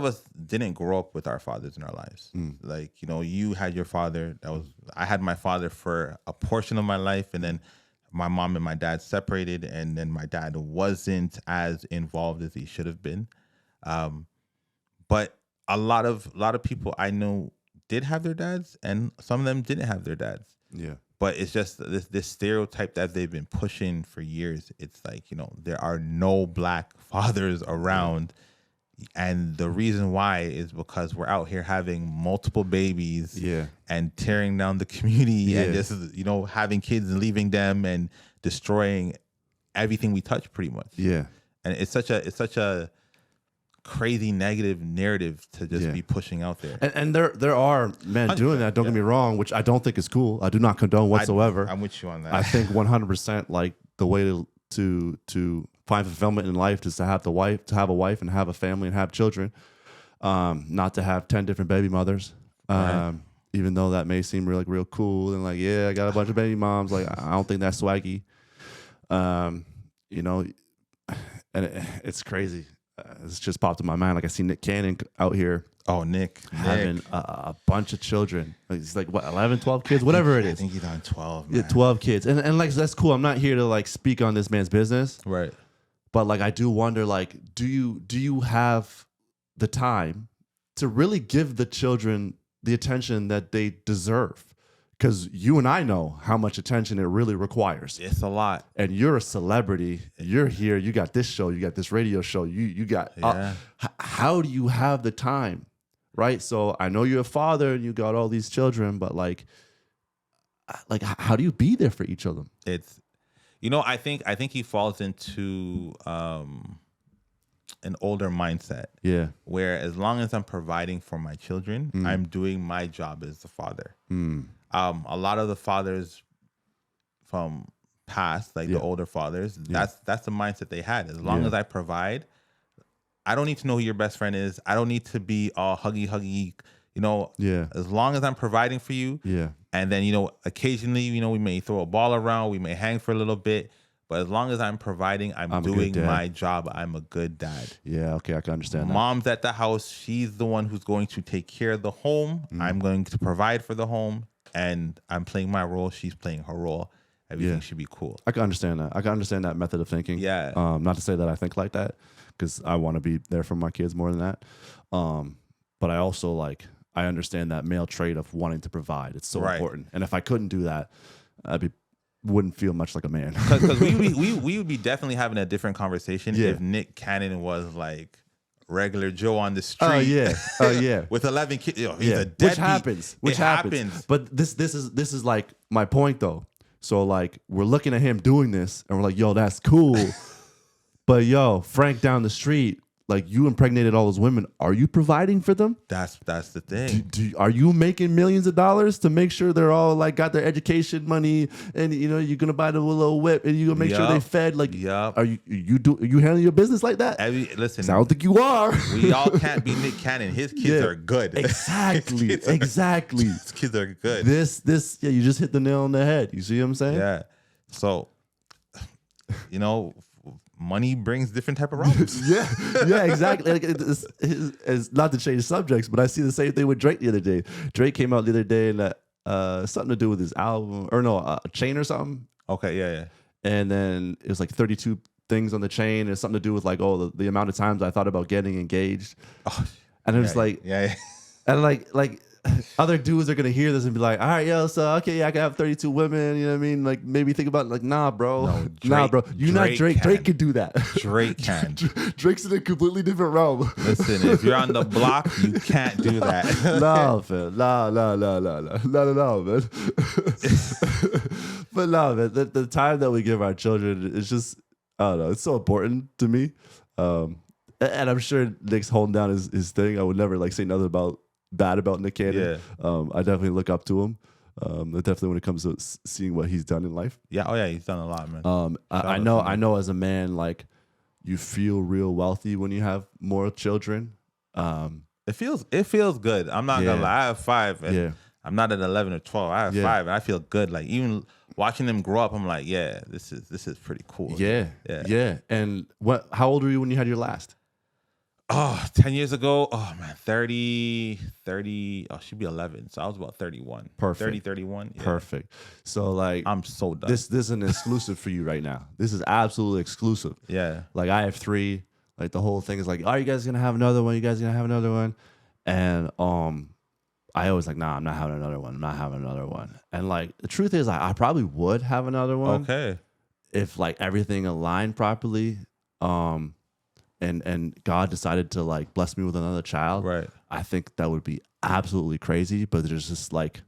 us didn't grow up with our fathers in our lives. Like, you had your father. I had my father for a portion of my life, and then my mom and my dad separated, and then my dad wasn't as involved as he should have been. But a lot of people I know did have their dads, and some of them didn't have their dads. Yeah. But it's just this stereotype that they've been pushing for years. It's like, there are no black fathers around. And the reason why is because we're out here having multiple babies, and tearing down the community, and just, having kids and leaving them and destroying everything we touch, pretty much. Yeah. And it's such a crazy negative narrative to just be pushing out there. And there are men doing that, don't get me wrong, which I don't think is cool. I do not condone whatsoever. I'm with you on that. I think 100% like the way to find fulfillment in life is to have a wife and have a family and have children, not to have 10 different baby mothers. Right. Even though that may seem real cool and like, yeah, I got a bunch of baby moms. Like, I don't think that's swaggy. And it's crazy. It's just popped in my mind. Like, I see Nick Cannon out here. Oh, Nick having a bunch of children. He's like, what, 11, 12 kids, whatever it is. I think he's on 12. Man. Yeah, 12 kids. And like, that's cool. I'm not here to like speak on this man's business. Right. But like, I do wonder, like, do you have the time to really give the children the attention that they deserve? Because you and I know how much attention it really requires. It's a lot. And you're a celebrity. You're here. You got this show. You got this radio show. You got. How do you have the time, right? So I know you're a father and you got all these children, but like how do you be there for each of them? It's, I think he falls into an older mindset. Yeah. Where as long as I'm providing for my children, I'm doing my job as a father. A lot of the fathers from past, like the older fathers, that's the mindset they had. As long as I provide, I don't need to know who your best friend is. I don't need to be all huggy. As long as I'm providing for you. Yeah. And then, occasionally, we may throw a ball around, we may hang for a little bit. But as long as I'm providing, I'm doing my job. I'm a good dad. Yeah, okay, I can understand that. Mom's at the house. She's the one who's going to take care of the home. I'm going to provide for the home. And I'm playing my role. She's playing her role. Everything should be cool. I can understand that. I can understand that method of thinking. Yeah. Not to say that I think like that, because I want to be there for my kids more than that. But I also I understand that male trait of wanting to provide. It's so important. And if I couldn't do that, wouldn't feel much like a man. Because we would be definitely having a different conversation if Nick Cannon was like regular Joe on the street. Oh yeah. With 11 kids. He's a deadbeat. Which happens. But this is like my point though. So like, we're looking at him doing this and we're like, yo, that's cool. But yo, Frank down the street, like, you impregnated all those women. Are you providing for them? That's the thing. Are you making millions of dollars to make sure they're all like got their education money, and you're gonna buy them a little whip and you're gonna make sure they fed? Like, are you handling your business like that? Listen, I don't think you are. We all can't be Nick Cannon. His kids are good. Exactly. His kids are good. You just hit the nail on the head. You see what I'm saying? Yeah. So, money brings different type of problems. yeah, exactly. Like, it's not to change subjects, but I see the same thing with Drake the other day. Drake came out the other day and something to do with his album, or no, a chain or something. Okay, yeah. And then it was like 32 things on the chain, and something to do with like, the amount of times I thought about getting engaged. Oh, and it was like, And like other dudes are gonna hear this and be like, all right, yo, so okay, yeah, I can have 32 women. You know what I mean? Like maybe think about it, like, nah, bro, No, nah, bro, you're not Drake. Can. Drake can do that. Drake can. Drake's in a completely different realm. Listen, if you're on the block, you can't do that. No, man, no, man. But no, man, the time that we give our children is just, I don't know, it's so important to me. And I'm sure Nick's holding down his thing. I would never like say nothing bad about Nick Cannon. Yeah. I definitely look up to him. Definitely when it comes to seeing what he's done in life. Yeah. Oh yeah, he's done a lot, man. I know as a man, like you feel real wealthy when you have more children. It feels good. I'm not gonna lie. I have 5, and I'm not at 11 or 12. I have 5, and I feel good. Like even watching them grow up, I'm like, yeah, this is pretty cool. Yeah. And how old were you when you had your last? Oh, 10 years ago. Oh man, 30. Oh, she'd be 11. So I was about 31. Perfect. 30, 31. Yeah. Perfect. So like, I'm so done. This is an exclusive for you right now. This is absolutely exclusive. Yeah. Like I have 3. Like the whole thing is like, are you guys gonna have another one? You guys gonna have another one? And I always like, nah, I'm not having another one. I'm not having another one. And like the truth is, I probably would have another one. Okay. If like everything aligned properly. And God decided to like bless me with another child. Right. I think that would be absolutely crazy. But there's just like,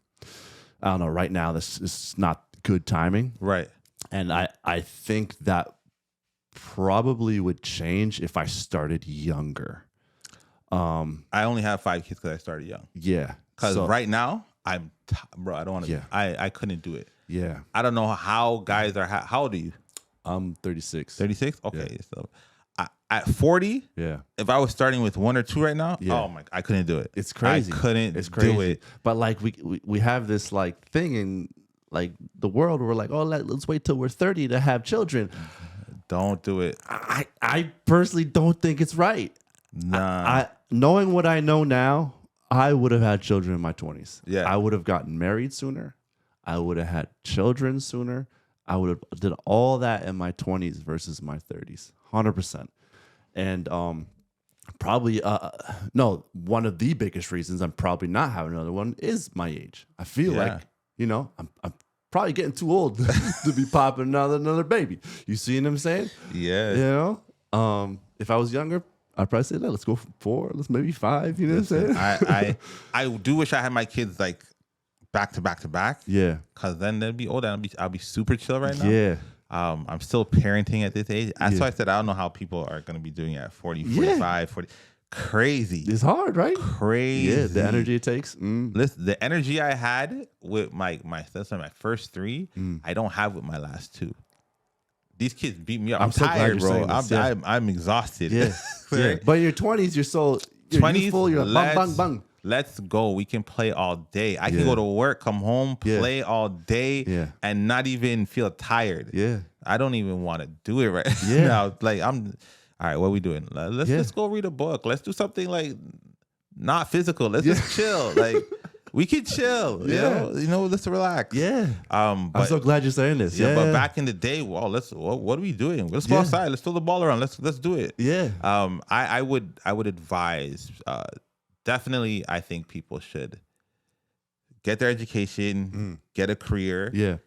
I don't know. Right now, this is not good timing. Right. And I think that probably would change if I started younger. I only have 5 kids because I started young. Yeah. Because right now, bro, I don't want to. Yeah. I couldn't do it. Yeah. I don't know how guys are. How old are you? I'm 36. 36? Okay. Yeah. So at 40, if I was starting with 1 or 2 right now, oh my, I couldn't do it. It's crazy. I couldn't do it. But like we have this like thing in like the world where we're like, oh, let's wait till we're 30 to have children. Don't do it. I personally don't think it's right. Nah. Knowing what I know now, I would have had children in my 20s. Yeah. I would have gotten married sooner. I would have had children sooner. I would have did all that in my 20s versus my 30s. 100%. And probably one of the biggest reasons I'm probably not having another one is my age. I feel like, I'm probably getting too old to be popping another baby. You see what I'm saying? Yeah. You know? If I was younger, I'd probably say, let's go 4, let's maybe 5, you know what I'm saying? I do wish I had my kids like back to back to back. Yeah. Cause then they'd be older. I'll be super chill right now. Yeah. I'm still parenting at this age. That's why I said I don't know how people are going to be doing it at 40, 45, 40. Crazy. It's hard, right? Crazy. Yeah, the energy it takes. Listen, the energy I had with my first 3, I don't have with my last 2. These kids beat me up. I'm so tired, bro. I'm exhausted. Yeah. Yeah. But in your 20s, you're youthful, you're like, bang, bang, bang. Let's go. We can play all day. I can go to work, come home, play all day, and not even feel tired. Yeah. I don't even want to do it right now. Like all right, what are we doing? Let's go read a book. Let's do something like not physical. Let's just chill. Like we can chill. You know, let's relax. Yeah. But, I'm so glad you're saying this. Yeah. But back in the day, well, what are we doing? Let's go outside. Let's throw the ball around. Let's do it. Yeah. I would advise. Definitely, I think people should get their education, get a career,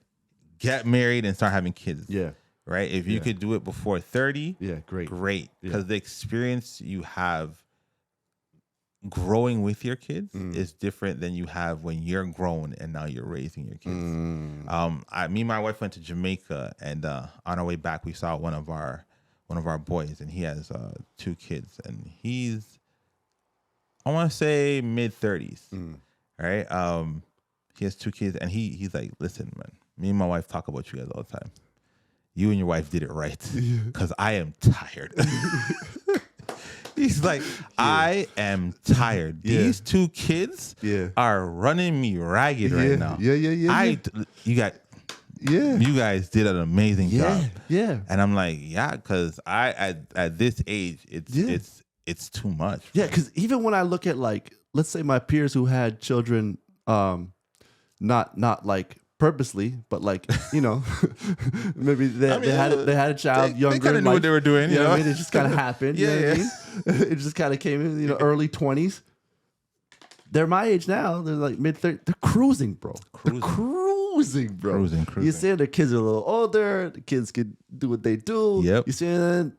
get married, and start having kids. Yeah. Right? If you could do it before 30, great. Because the experience you have growing with your kids is different than you have when you're grown and now you're raising your kids. Me and my wife went to Jamaica, and on our way back, we saw one of our boys, and he has 2 kids, and he's, I want to say mid-30s, right? He has 2 kids, and he's like, listen, man, me and my wife talk about you guys all the time. You and your wife did it right, because I am tired. He's like, I am tired. These 2 kids are running me ragged right now. You guys did an amazing job. Yeah. And I'm like, because at this age, it's too much. Yeah, because even when I look at like, let's say my peers who had children, not like purposely, but like, you know, maybe they had a child younger. They kind of knew what they were doing. You know what I mean? It just kind of happened. You know what I mean? It just kind of came in, early 20s. they're my age now. They're like mid-30s. They're cruising, bro. They're cruising, bro. Cruising. You see, the kids are a little older. The kids can do what they do. Yep. You see that,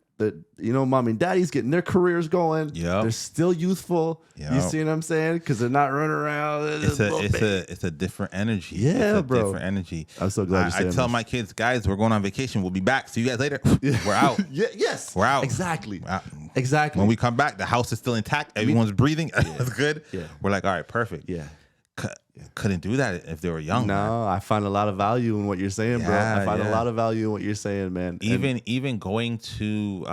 mom and daddy's getting their careers going. Yep. They're still youthful. Yep. You see what I'm saying? Because they're not running around. It's a different energy. Yeah, it's a bro. Different energy. I'm so glad I tell my kids, guys, we're going on vacation. We'll be back. See you guys later. We're out. Yes. We're out. Exactly. We're out. Exactly. When we come back, the house is still intact. Everyone's breathing. That's good. Yeah. We're like, all right, perfect. Yeah. Couldn't do that if they were young. No, man. I find a lot of value in what you're saying, bro. Yeah, I find a yeah. lot of value in what you're saying, man. Even going to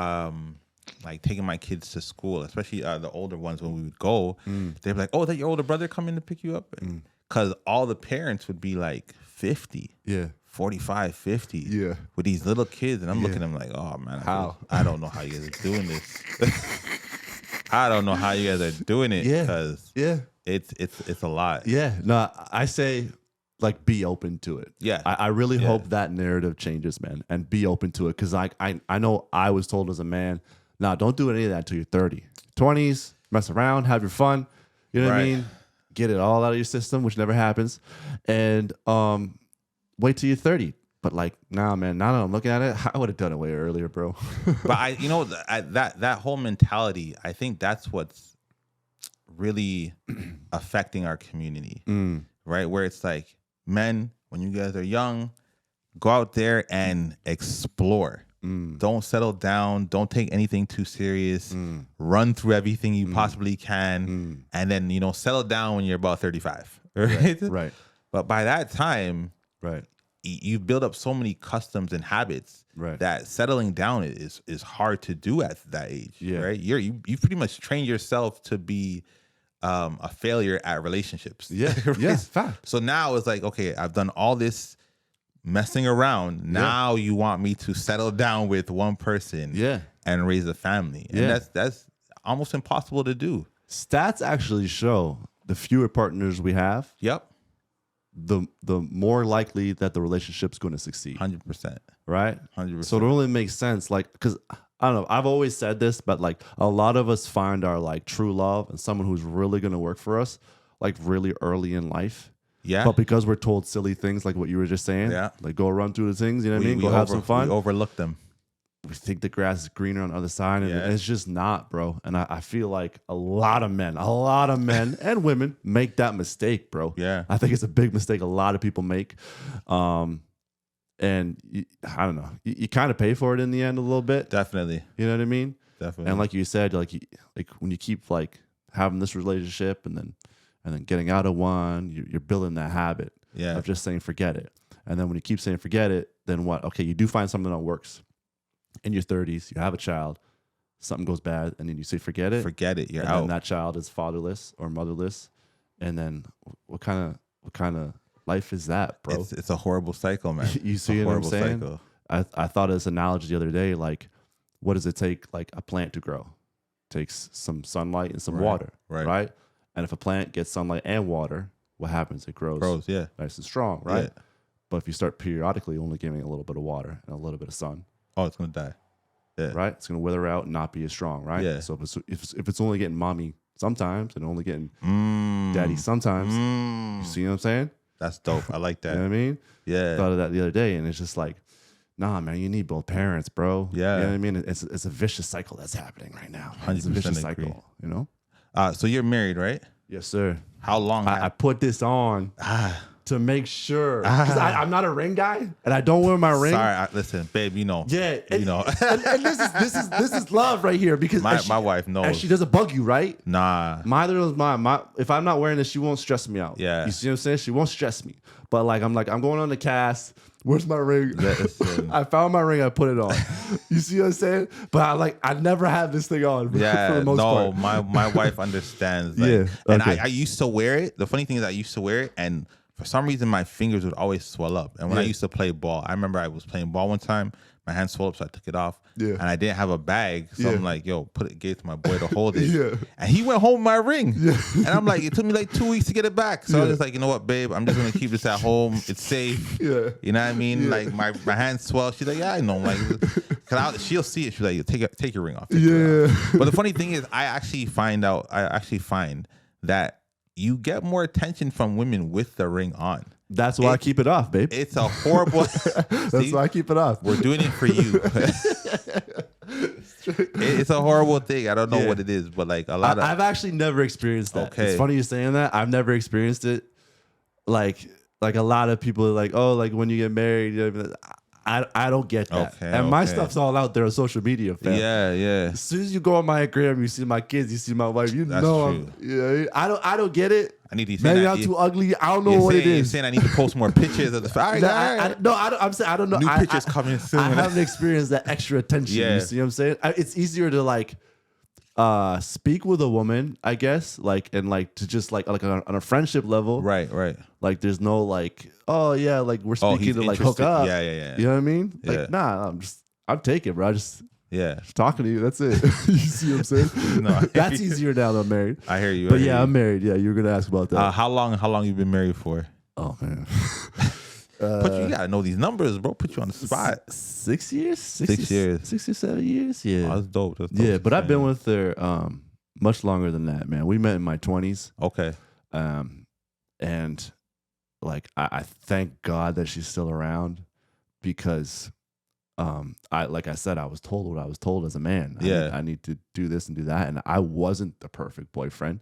like taking my kids to school, especially the older ones, when we would go, they'd be like, "Oh, is that your older brother coming to pick you up?" Because all the parents would be like 50, Yeah. 45, 50, Yeah. with these little kids, and I'm looking Yeah. at them like, "Oh man, How? I don't know how you guys are doing this. I don't know how you guys are doing it Yeah. because Yeah. it's a lot." Yeah. No, I say like be open to it. Yeah. I really Yeah. hope that narrative changes, man, and be open to it. Cause I know I was told as a man, nah, don't do any of that until you're 30. 20s, mess around, have your fun. You know what I Right. mean? Get it all out of your system, which never happens. And wait till you're 30. But like, nah, man, now that I'm looking at it, I would have done it way earlier, bro. But that whole mentality, I think that's what's really affecting our community, right? Where it's like, men, when you guys are young, go out there and explore. Don't settle down. Don't take anything too serious. Run through everything you possibly can, and then settle down when you're about 35. Right? Right. But by that time, Right. you build up so many customs and habits Right. that settling down is hard to do at that age. Yeah. Right. You pretty much trained yourself to be a failure at relationships. Yeah. Right? Yeah. Fact. So now it's like, okay, I've done all this messing around. Now you want me to settle down with one person Yeah. and raise a family. And Yeah. that's almost impossible to do. Stats actually show the fewer partners we have, Yep. the more likely that the relationship's going to succeed. 100%. Right? 100%. So it only makes sense, like, because I don't know, I've always said this, but like a lot of us find our like true love and someone who's really going to work for us like really early in life. Yeah. But because we're told silly things like what you were just saying, Yeah. like go run through the things, you know what I mean? Go have some fun. We overlook them. We think the grass is greener on the other side, and Yeah. it's just not, bro. And I feel like a lot of men and women make that mistake, bro. Yeah. I think it's a big mistake a lot of people make. And I don't know, you kind of pay for it in the end a little bit. Definitely. You know what I mean? Definitely. And like you said, like when you keep like having this relationship and then getting out of one, you're building that habit Yeah. of just saying forget it. And then when you keep saying forget it, then what? Okay, you do find something that works. In your 30s, you have a child, something goes bad, and then you say forget it. Forget it. You're and out. then that child is fatherless or motherless. And then what kind of life is that, bro? It's a horrible cycle, man. You It's see a what I'm horrible saying? cycle. I thought of this analogy the other day, like, what does it take, like, a plant to grow? It takes some sunlight and some Right, water, right. right? And if a plant gets sunlight and water, what happens? It grows Yeah. nice and strong, right? Yeah. But if you start periodically only giving a little bit of water and a little bit of sun, Oh, it's gonna die. Yeah. right? It's going to wither out and not be as strong, right? Yeah. So if it's only getting mommy sometimes and only getting daddy sometimes, you see what I'm saying? That's dope. I like You know what I that. mean? Yeah. Thought of that the other day, and it's just like, nah, man, you need both parents, bro. Yeah. You know what I mean? It's a vicious cycle that's happening right now. It's a 100% vicious agree. cycle, you know? So you're married, right? Yes, sir. How long? I put this on to make sure, because I'm not a ring guy, and I don't wear my ring. Sorry, listen, babe. You know. Yeah, You know. and this is love right here, because My wife knows. and she doesn't bug you, right? Nah. Mine is my if I'm not wearing this, she won't stress me out. Yeah. You see what I'm saying? She won't stress me. But I'm going on the cast. Where's my ring? Listen. I found my ring. I put it on. You see what I'm saying? But I never have this thing on. Yeah. for the most No. part. My wife understands. Like, Yeah, And okay. I used to wear it. The funny thing is, I used to wear it, and for some reason, my fingers would always swell up. And when I Yeah. used to play ball, I remember I was playing ball one time. My hand swelled up, so I took it off. Yeah. And I didn't have a bag, so Yeah. I'm like, "Yo, gave it to my boy to hold it." Yeah. And he went home with my ring. Yeah. And I'm like, it took me like 2 weeks to get it back. So I was just like, you know what, babe, I'm just gonna keep this at home. It's safe. Yeah. You know what I mean? Yeah. Like my hands swell. She's like, yeah, I know. Like, she'll see it. She's like, take your ring off. Take your ring off. But the funny thing is, I actually find that you get more attention from women with the ring on. That's why I keep it off, babe. It's a horrible. That's why I keep it off. We're doing it for you. It's a horrible thing. I don't know what it is, but like a lot of. I've actually never experienced that. Okay. It's funny you saying that. I've never experienced it. Like a lot of people are like, oh, like when you get married, I don't get that. Okay, and my stuff's all out there on social media, fam. Yeah. As soon as you go on my Instagram, you see my kids, you see my wife, That's know true. I don't get it. I need to. Maybe I'm too ugly. I don't know what it is. You're saying I need to post more pictures of the. All right, I'm saying I don't know. New pictures coming soon. I haven't experienced that extra attention. Yeah. You see what I'm saying? It's easier to like speak with a woman, I guess, like and like to just like on a friendship level. Right. Like there's no like, oh yeah, like we're speaking he's to like hook interested. up. Yeah. You know what I mean? Yeah. Like, nah, I'm taking, bro. Just talking to you. That's it. You see what I'm saying? No, that's easier now that I'm married. I hear you. But I'm married. Yeah, you were gonna ask about that. How long you been married for? Oh man. You gotta know these numbers, bro. Put you on the spot. 6 years? 6 years. 6 or 7 years? Yeah. Oh, that's dope. Yeah, but I've been with her much longer than that, man. We met in my 20s. Okay. And like I thank God that she's still around because I was told what I was told as a man. I need to do this and do that. And I wasn't the perfect boyfriend.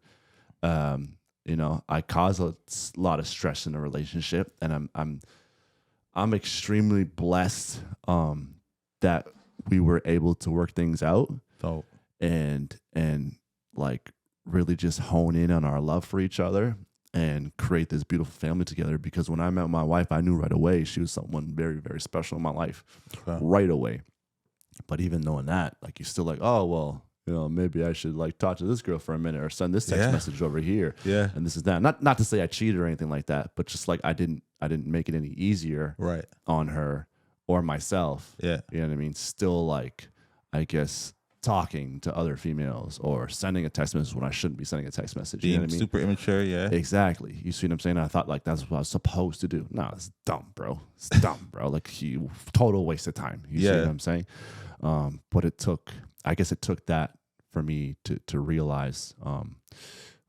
I cause a lot of stress in a relationship, and I'm extremely blessed that we were able to work things out and like really just hone in on our love for each other and create this beautiful family together. Because when I met my wife, I knew right away she was someone very, very special in my life right away. But even knowing that, like, you're still like, oh, well, maybe I should like talk to this girl for a minute or send this text message over here. Yeah. And this is that. Not to say I cheated or anything like that, but just like I didn't make it any easier on her or myself. Yeah. You know what I mean? Still like, I guess, talking to other females or sending a text message when I shouldn't be sending a text message. You know what I mean? Super immature, yeah. Exactly. You see what I'm saying? I thought like that's what I was supposed to do. No, it's dumb, bro. It's dumb, bro. Like total waste of time. You see what I'm saying? But I guess it took that for me to realize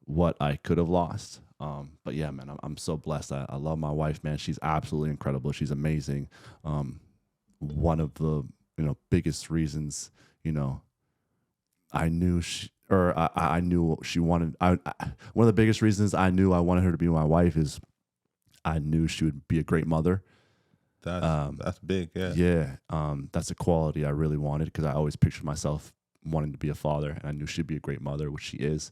what I could have lost. But yeah, man, I'm so blessed. I love my wife, man. She's absolutely incredible. She's amazing. One of the biggest reasons, I knew I knew she wanted. One of the biggest reasons I knew I wanted her to be my wife is I knew she would be a great mother. That's big, yeah. Yeah, that's a quality I really wanted because I always pictured myself wanting to be a father, and I knew she'd be a great mother, which she is.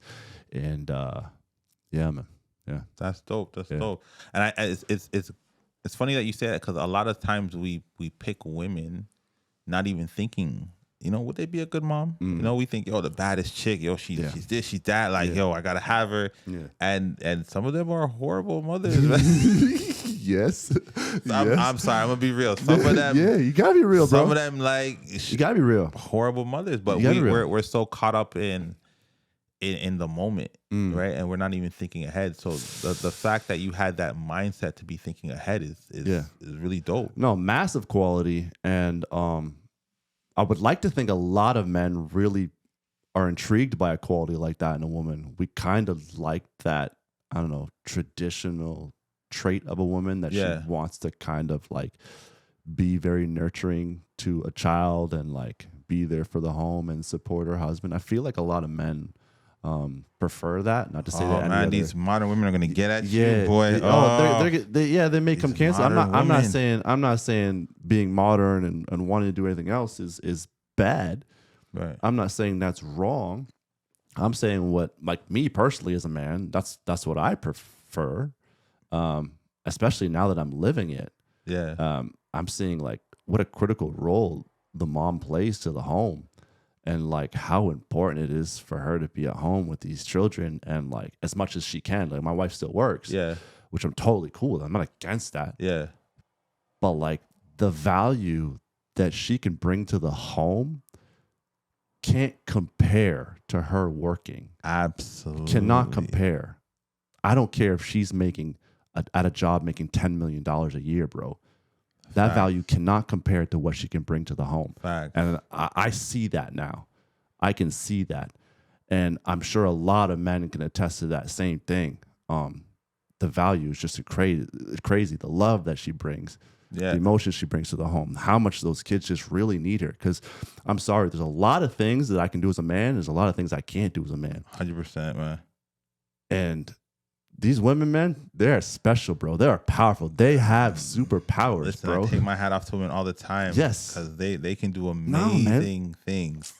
And yeah, man, yeah, that's dope. That's dope. And it's funny that you say that because a lot of times we pick women, not even thinking. Would they be a good mom? We think, the baddest chick, she's this, she's that. Like, I gotta have her. Yeah. And some of them are horrible mothers. Yes. I'm sorry, I'm gonna be real. Some of them, you gotta be real, bro. Some of them, like, you gotta be real. Horrible mothers, but we're so caught up in the moment, right? And we're not even thinking ahead. So the fact that you had that mindset to be thinking ahead is really dope. No, massive quality, and I would like to think a lot of men really are intrigued by a quality like that in a woman. We kind of like that, I don't know, traditional trait of a woman that she wants to kind of like be very nurturing to a child and like be there for the home and support her husband. I feel like a lot of men prefer that. Not to say that man, these modern women are gonna get at you, boy. They may come cancel. I'm not saying being modern and wanting to do anything else is bad. Right. I'm not saying that's wrong. I'm saying what, like, me personally as a man, that's what I prefer. Especially now that I'm living it. Yeah. I'm seeing like what a critical role the mom plays to the home. And like how important it is for her to be at home with these children and like as much as she can. Like my wife still works, which I'm totally cool with. I'm not against that. Yeah. But like the value that she can bring to the home can't compare to her working. Absolutely. Cannot compare. I don't care if she's making at a job making $10 million a year, bro. That value cannot compare to what she can bring to the home. Fact. And I see that now. I can see that. And I'm sure a lot of men can attest to that same thing. the value is just crazy. The love that she brings, the emotions she brings to the home, how much those kids just really need her. Because I'm sorry, there's a lot of things that I can do as a man. There's a lot of things I can't do as a man. 100%, man. And these women, man, they're special, bro. They are powerful. They have superpowers, Listen, bro. I take my hat off to women all the time. Yes. Because they can do amazing things.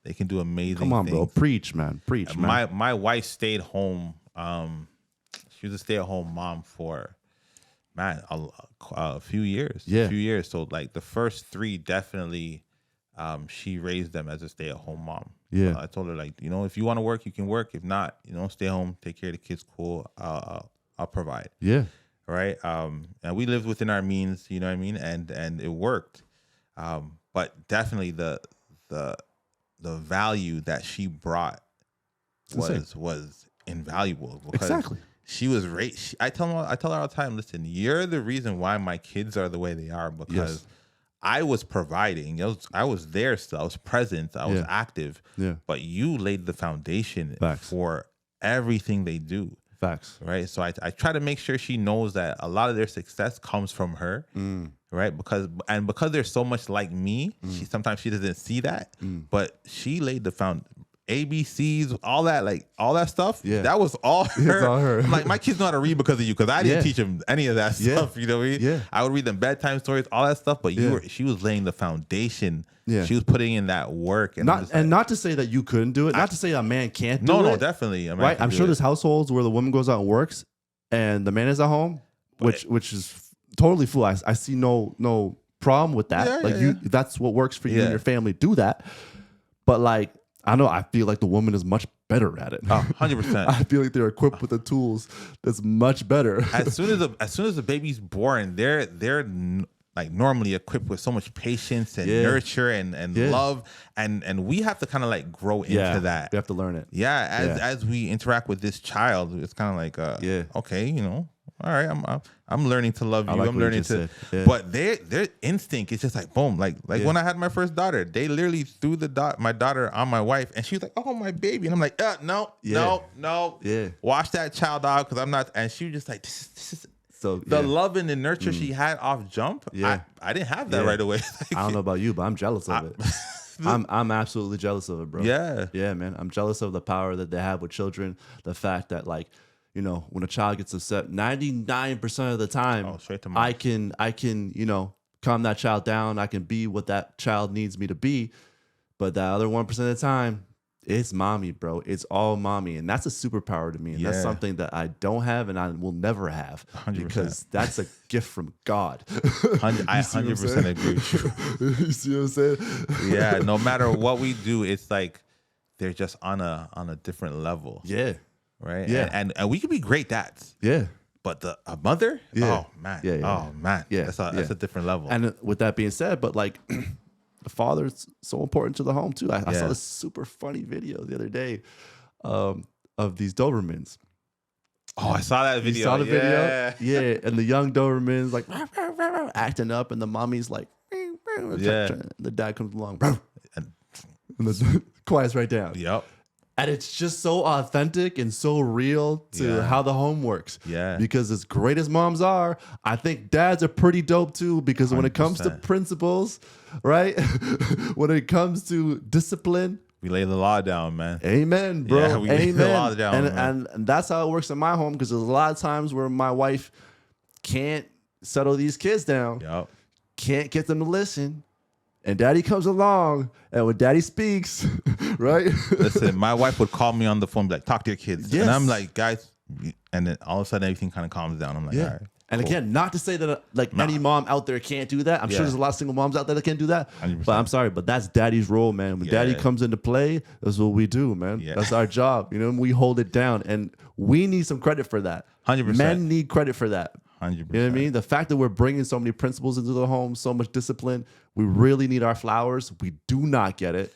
They can do amazing things. Come on, bro. Preach, man. Preach, man. My wife stayed home. She was a stay-at-home mom for, man, a few years. Yeah. A few years. So, like, the first 3, definitely, she raised them as a stay-at-home mom. Yeah. I told her, like, if you want to work, you can work. If not, stay home, take care of the kids. Cool. I'll provide. Yeah. Right. And we lived within our means. You know what I mean? And it worked. But definitely the value that she brought was invaluable. Because exactly. She was raised. I tell her all the time, listen, you're the reason why my kids are the way they are, because I was providing. I was there still. I was present. I was active. Yeah. But you laid the foundation for everything they do. Facts. Right. So I try to make sure she knows that a lot of their success comes from her. Right. Because they're so much like me, sometimes she doesn't see that. But she laid the ABCs, all that stuff. Yeah. That was all her. It's all her. I'm like, my kids know how to read because of you, because I didn't teach them any of that stuff. You know what I mean? Yeah. I would read them bedtime stories, all that stuff. But she was laying the foundation. Yeah. She was putting in that work. And not to say that you couldn't do it. Not to say a man can't do it. No, definitely. Right? I'm sure there's households where the woman goes out and works and the man is at home, which is totally fool. I see no problem with that. That's what works for you and your family. Do that. But like, I know, I feel like the woman is much better at it. 100%. I feel like they're equipped with the tools that's much better. As soon as the baby's born, they're like normally equipped with so much patience and nurture and love, and we have to kind of like grow into that. We have to learn it. As we interact with this child, it's kind of like okay, all right, I'm learning to love you. I'm learning to, but their instinct is just like boom, like when I had my first daughter, they literally threw my daughter on my wife, and she was like, "Oh, my baby," and I'm like, no, wash that child out because I'm not. And she was just like, this is so the love and the nurture she had off jump. I didn't have that right away. I don't know about you, but I'm jealous of it. I'm absolutely jealous of it, bro. Yeah, man. I'm jealous of the power that they have with children. The fact that like, when a child gets upset, 99% of the time, I can, calm that child down. I can be what that child needs me to be. But that other 1% of the time, it's mommy, bro. It's all mommy. And that's a superpower to me. And that's something that I don't have and I will never have. 100%. Because that's a gift from God. I 100% agree with you. You see what I'm saying? Yeah, no matter what we do, it's like they're just on a different level. Yeah. Right. Yeah. And we could be great dads. Yeah. But a mother? Yeah. Oh man. Yeah. Oh man. Yeah. That's a different level. And with that being said, but like the father is so important to the home too. I saw this super funny video the other day of these Dobermans. Oh, I saw that video. You saw the video? Yeah. And the young Dobermans like acting up, and the mommy's like, the dad comes along, and the quiets right down. Yep. And it's just so authentic and so real to how the home works. Yeah. Because as great as moms are, I think dads are pretty dope too. Because 100%. When it comes to principles, right? When it comes to discipline, we lay the law down, man. Amen, bro. Yeah, we lay the law down, and that's how it works in my home. Because there's a lot of times where my wife can't settle these kids down. Yep. Can't get them to listen. And daddy comes along, and when daddy speaks, right? Listen, my wife would call me on the phone and be like, talk to your kids. Yes. And I'm like, guys, and then all of a sudden everything kind of calms down. I'm like, all right. And cool. Again, not to say that any mom out there can't do that. I'm sure there's a lot of single moms out there that can't do that. 100%. But I'm sorry, but that's daddy's role, man. When daddy comes into play, that's what we do, man. Yeah. That's our job. We hold it down. And we need some credit for that. 100%. Men need credit for that. 100%. You know what I mean? The fact that we're bringing so many principles into the home, so much discipline, we really need our flowers. We do not get it.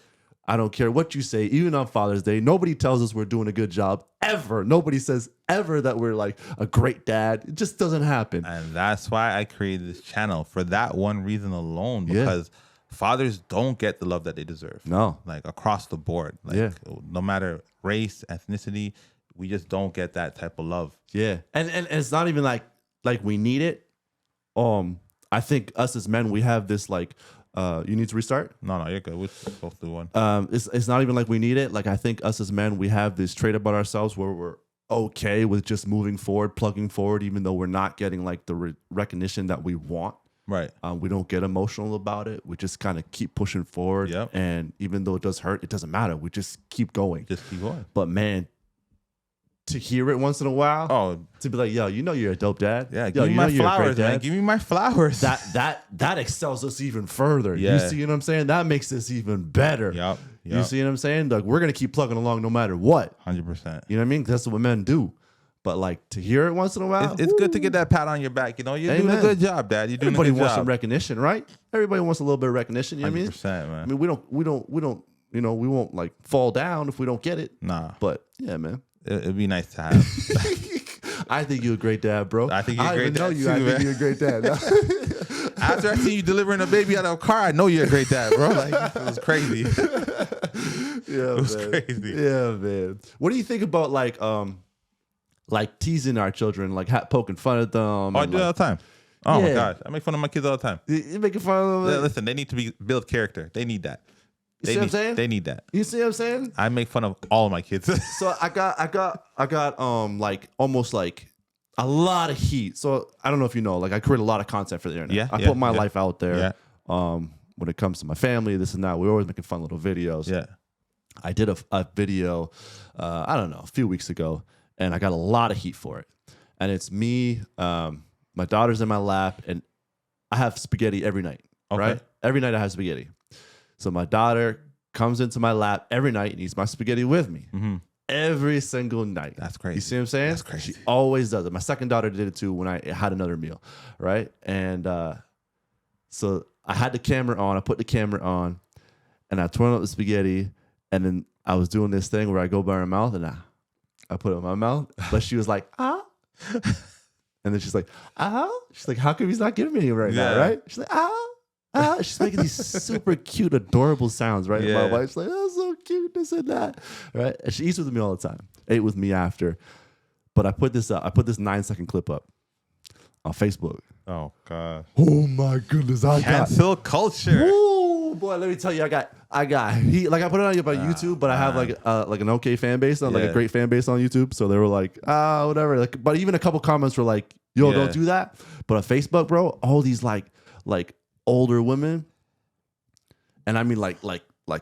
I don't care what you say, even on Father's Day, nobody tells us we're doing a good job ever. Nobody says ever that we're like a great dad. It just doesn't happen. And that's why I created this channel, for that one reason alone, because fathers don't get the love that they deserve. No. Like across the board. Like no matter race, ethnicity, we just don't get that type of love. Yeah, and it's not even like we need it. I think us as men, we have this like, you need to restart. No, you're good. We're supposed to do one. It's not even like we need it. Like I think us as men, we have this trait about ourselves where we're okay with just moving forward, plugging forward, even though we're not getting like the recognition that we want. Right. We don't get emotional about it. We just kind of keep pushing forward. Yep. And even though it does hurt, it doesn't matter. We just keep going. Just keep going. But man, to hear it once in a while, to be like, yo, you know you're a dope dad. Yeah, give me my flowers, man. Give me my flowers. That excels us even further. Yeah. You see what I'm saying? That makes this even better. Yep. You see what I'm saying? Like we're gonna keep plugging along no matter what. 100%. You know what I mean? That's what men do. But like to hear it once in a while, it's good to get that pat on your back. You know, you're doing a good job, Dad. You're doing Everybody a good wants job. some recognition, right? Everybody wants a little bit of recognition. You know what I mean? 100%, man. I mean, we don't. You know, we won't like fall down if we don't get it. Nah. But yeah, man. It'd be nice to have. I think you're a great dad, bro. I think you're a great dad. I think you're a great dad. After I see you delivering a baby out of a car, I know you're a great dad, bro. Like it was crazy. Yeah, it was crazy. Yeah, man. What do you think about like teasing our children, like poking fun at them? I do it all the time. Oh my gosh, I make fun of my kids all the time. You making fun of them? Listen, they need to build character. They need that. You see what I'm saying? They need that. You see what I'm saying? I make fun of all of my kids. So I got like almost like a lot of heat. So I don't know if you know, like I create a lot of content for the internet. Yeah, I put my life out there. Yeah. When it comes to my family, this and that, we're always making fun little videos. Yeah. I did a video, I don't know, a few weeks ago, and I got a lot of heat for it. And it's me, my daughter's in my lap, and I have spaghetti every night. Okay. Right? Every night I have spaghetti. So my daughter comes into my lap every night and eats my spaghetti with me. Mm-hmm. Every single night. That's crazy. You see what I'm saying? That's crazy. She always does it. My second daughter did it too when I had another meal, right? And so I had the camera on. I put the camera on, and I turned up the spaghetti, and then I was doing this thing where I go by her mouth, and I put it in my mouth, but she was like, ah. And then she's like, ah. She's like, how come he's not giving me any right now, right? She's like, ah. She's making these super cute, adorable sounds, right? Yeah. And my wife's like, "Oh, so cute, this and that," right? And she eats with me all the time. Ate with me after, but I put this 9-second clip up on Facebook. Oh god! Oh my goodness! Cancel culture. Ooh, boy, let me tell you, I got heat. Like I put it on YouTube, but I have like an okay fan base, like a great fan base on YouTube. So they were like, whatever. Like, but even a couple comments were like, "Yo, don't do that." But on Facebook, bro, all these like older women, and I mean like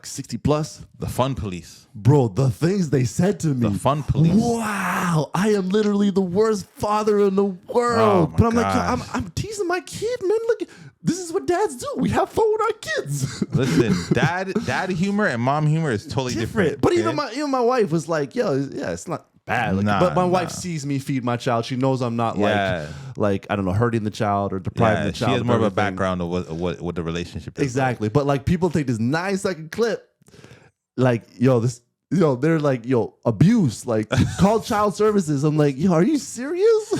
60 plus. The fun police. Bro, the things they said to me. The fun police. Wow, I am literally the worst father in the world. But I'm like, I'm teasing my kid, man. Look, this is what dads do. We have fun with our kids. Listen, dad humor and mom humor is totally different. But even my wife was like, yo, yeah, it's not bad. Like, but my wife sees me feed my child. She knows I'm not like I don't know, hurting the child or depriving the child. She has more of a background of what the relationship is. Exactly. Like. But like people take this 9-second clip, like, they're like, abuse, like call child services. I'm like, are you serious?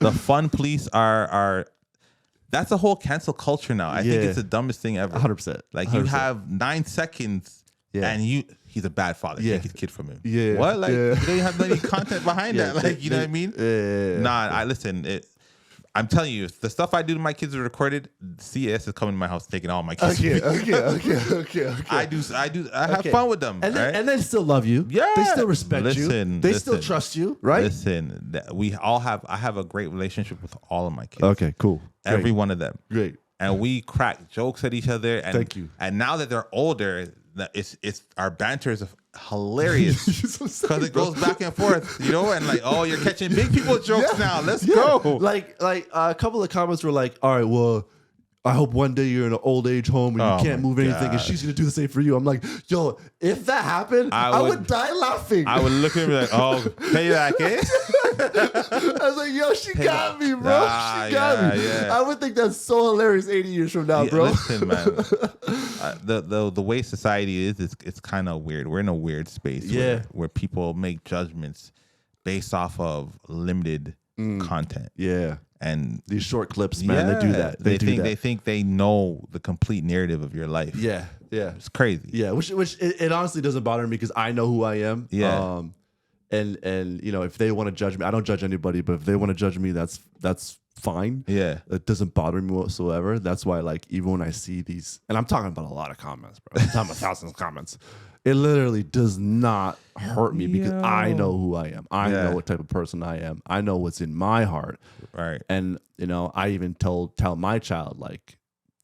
The fun police are that's a whole cancel culture now. I think it's the dumbest thing ever. 100%. Like you have 9 seconds and he's a bad father. Take his kid from him. Yeah. What? Like you don't have any content behind that. Like, you know what I mean? Nah, listen. I'm telling you, if the stuff I do to my kids is recorded, CAS is coming to my house taking all my kids. Okay. I have fun with them. And they still love you. Yeah. They still respect you. They still trust you, right? Listen, I have a great relationship with all of my kids. Okay, cool. Every one of them. Great. And we crack jokes at each other. And, thank you. And now that they're older, it's our banter is hilarious because it goes back and forth, and like, oh, you're catching big people jokes now. Let's go. Like a couple of comments were like, all right, well, I hope one day you're in an old age home and you can't move anything, and she's gonna do the same for you. I'm like, yo, if that happened, I would die laughing. I would look at him like, oh, payback, eh? I was like, yo, she got me, bro. She got me. Yeah. I would think that's so hilarious 80 years from now, bro. Listen, man. The way society is, it's kind of weird. We're in a weird space where people make judgments based off of limited content. Yeah. And these short clips, man, they do that. They think they know the complete narrative of your life. Yeah. It's crazy. Yeah, which it honestly doesn't bother me because I know who I am. Yeah. And you know, if they want to judge me, I don't judge anybody, but if they want to judge me, that's fine. Yeah. It doesn't bother me whatsoever. That's why, like, even when I see these, and I'm talking about a lot of comments, bro. I'm talking about thousands of comments. It literally does not hurt me because I know who I am. I know what type of person I am. I know what's in my heart. Right. And, you know, I even tell my child, like,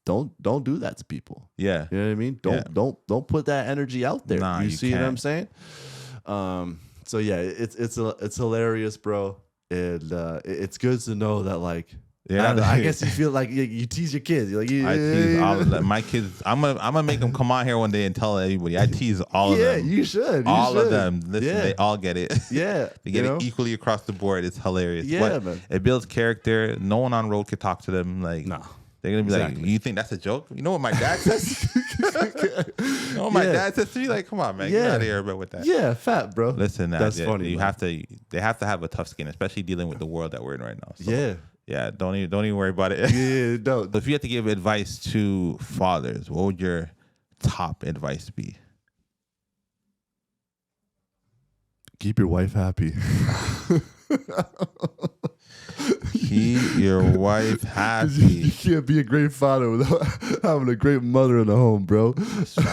don't do that to people. Yeah. You know what I mean? Don't put that energy out there. Nah, you see can't. what I'm saying? So yeah, it's hilarious, bro. And it's good to know that, like, I guess you feel like you tease your kids. You're like, I tease all of them. My kids, I'm gonna make them come on here one day and tell everybody. I tease all of them. Yeah, you should. All of them. Listen, they all get it. Yeah, they get it equally across the board. It's hilarious. Yeah, man. It builds character. No one on road could talk to them. Like, no. They're gonna be like, you think that's a joke? You know what my dad says? You know what my dad says to me? Like, come on, man, get out of here, bro, with that. Yeah, fat, bro. Listen, that's funny. They have to have a tough skin, especially dealing with the world that we're in right now. So, yeah, don't even worry about it. Yeah, don't. So if you had to give advice to fathers, what would your top advice be? Keep your wife happy. Keep your wife happy. You can't be a great father without having a great mother in the home, bro. Facts.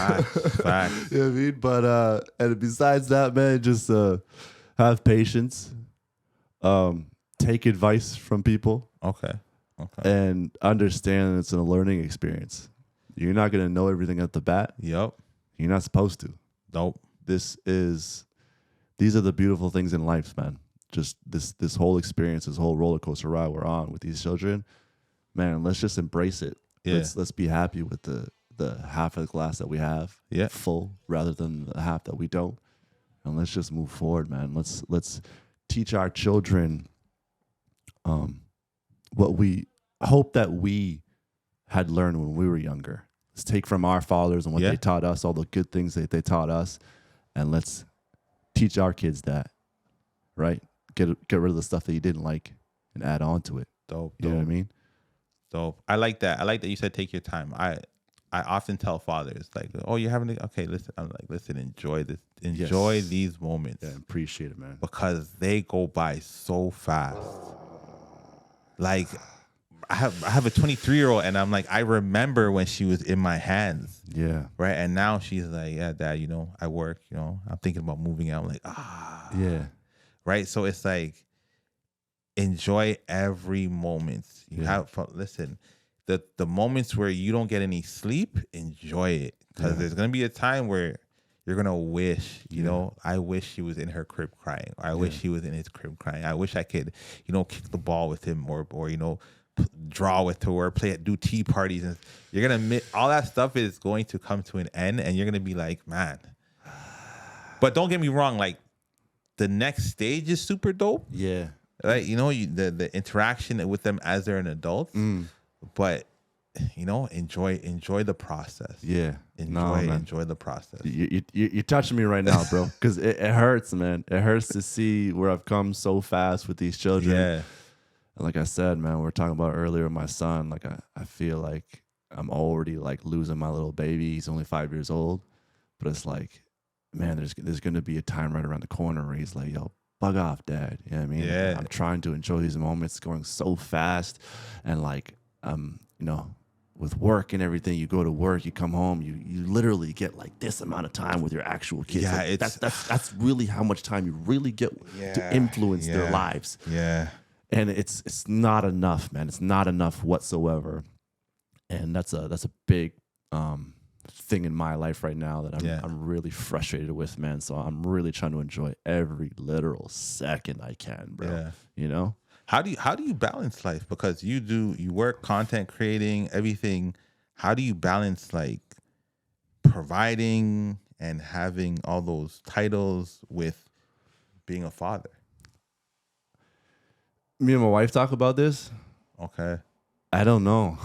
You know what I mean? But and besides that, man, just have patience. Take advice from people. Okay. And understand it's a learning experience. You're not gonna know everything at the bat. Yep. You're not supposed to. Nope. These are the beautiful things in life, man. Just this whole experience, this whole roller coaster ride we're on with these children, man. Let's just embrace it. Yeah. Let's be happy with the half of the glass that we have, full, rather than the half that we don't. And let's just move forward, man. Let's teach our children what we hope that we had learned when we were younger. Let's take from our fathers and what they taught us, all the good things that they taught us, and let's teach our kids that, right? Get rid of the stuff that you didn't like and add on to it. Dope. You know what I mean? Dope. I like that. I like that you said take your time. I often tell fathers, like, oh, you're having okay, listen. I'm like, listen, enjoy this. Enjoy these moments. Yeah, appreciate it, man. Because they go by so fast. Like, I have a 23-year-old, and I'm like, I remember when she was in my hands. Yeah. Right. And now she's like, yeah, Dad, I work, I'm thinking about moving out. I'm like, Yeah. Right. So it's like, enjoy every moment. Listen, the moments where you don't get any sleep, enjoy it. Because there's going to be a time where you're going to wish, I wish he was in her crib crying. Or I wish he was in his crib crying. I wish I could, kick the ball with him or draw with her or do tea parties. And you're going to all that stuff is going to come to an end, and you're going to be like, man. But don't get me wrong. Like, the next stage is super dope. Yeah. Like, the interaction with them as they're an adult. But, enjoy the process. Yeah. Enjoy the process. You're touching me right now, bro. Because it hurts, man. It hurts to see where I've come so fast with these children. Yeah. And like I said, man, we were talking about earlier, my son, like I feel like I'm already like losing my little baby. He's only 5 years old. But it's like, man, there's going to be a time right around the corner where he's like, yo, bug off, Dad. You know what I mean? Yeah. I'm trying to enjoy these moments going so fast. And like, with work and everything, you go to work, you come home, you literally get like this amount of time with your actual kids. Yeah, like, that's really how much time you really get to influence their lives. Yeah. And it's not enough, man. It's not enough whatsoever. And that's a big thing in my life right now that I'm really frustrated with, man. So I'm really trying to enjoy every literal second I can, bro. Yeah. How do you balance life? Because you work content creating, everything. How do you balance like providing and having all those titles with being a father? Me and my wife talk about this. Okay. I don't know.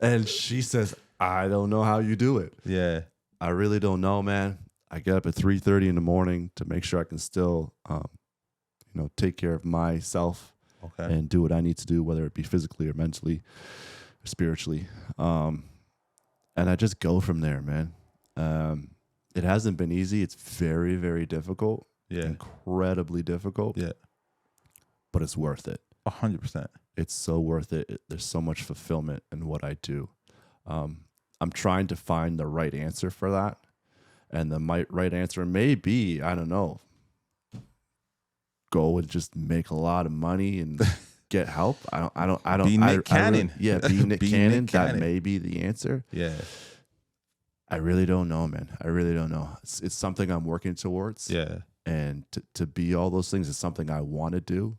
And she says, I don't know how you do it. Yeah. I really don't know, man. I get up at 3:30 in the morning to make sure I can still, take care of myself Okay. and do what I need to do, whether it be physically or mentally or spiritually. And I just go from there, man. It hasn't been easy. It's very, very difficult. Yeah. Incredibly difficult. Yeah. But it's worth it. 100%. It's so worth it. There's so much fulfillment in what I do. I'm trying to find the right answer for that. And the right answer may be, I don't know, go and just make a lot of money and get help. I don't. Be Nick Cannon. Be Nick Be Cannon. Nick That Cannon. may be the answer. Yeah. I really don't know, man. I really don't know. It's something I'm working towards. Yeah. And to be all those things is something I want to do.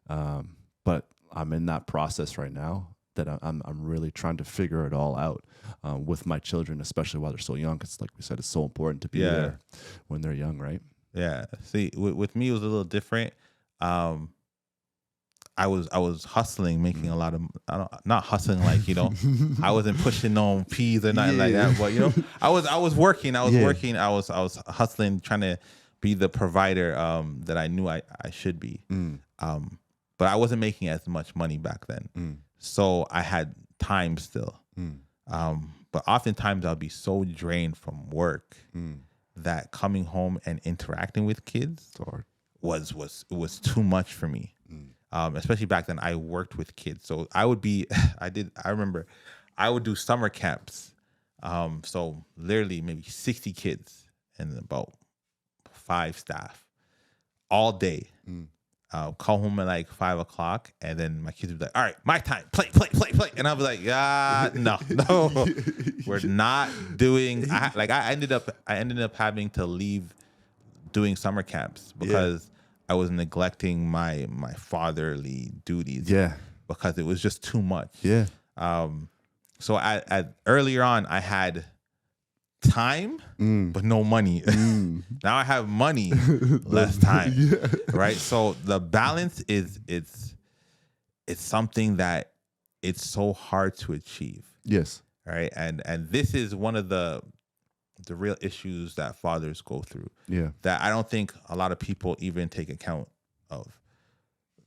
But I'm in that process right now that I'm really trying to figure it all out with my children, especially while they're so young. Because like we said, it's so important to be there when they're young, right? Yeah. See, with me, it was a little different. I was hustling, making a lot of, not hustling like, I wasn't pushing on peas or nothing like that, but I was working, I was hustling, trying to be the provider that I knew I should be. But I wasn't making as much money back then. So I had time still. But oftentimes I'll be so drained from work that coming home and interacting with kids was too much for me. Especially back then, I worked with kids. So I would be, I remember I would do summer camps. So literally maybe 60 kids and about 5 staff all day. Call home at like 5 o'clock, and then my kids would be like, all right, my time, play. And I'll be like, no, we're not doing, I ended up having to leave doing summer camps because I was neglecting my fatherly duties. Yeah. Because it was just too much. Yeah. So earlier on, I had time, but no money. Now I have money, less time. Right. So the balance it's something that it's so hard to achieve. Yes. Right. And this is one of the real issues that fathers go through. Yeah. That I don't think a lot of people even take account of.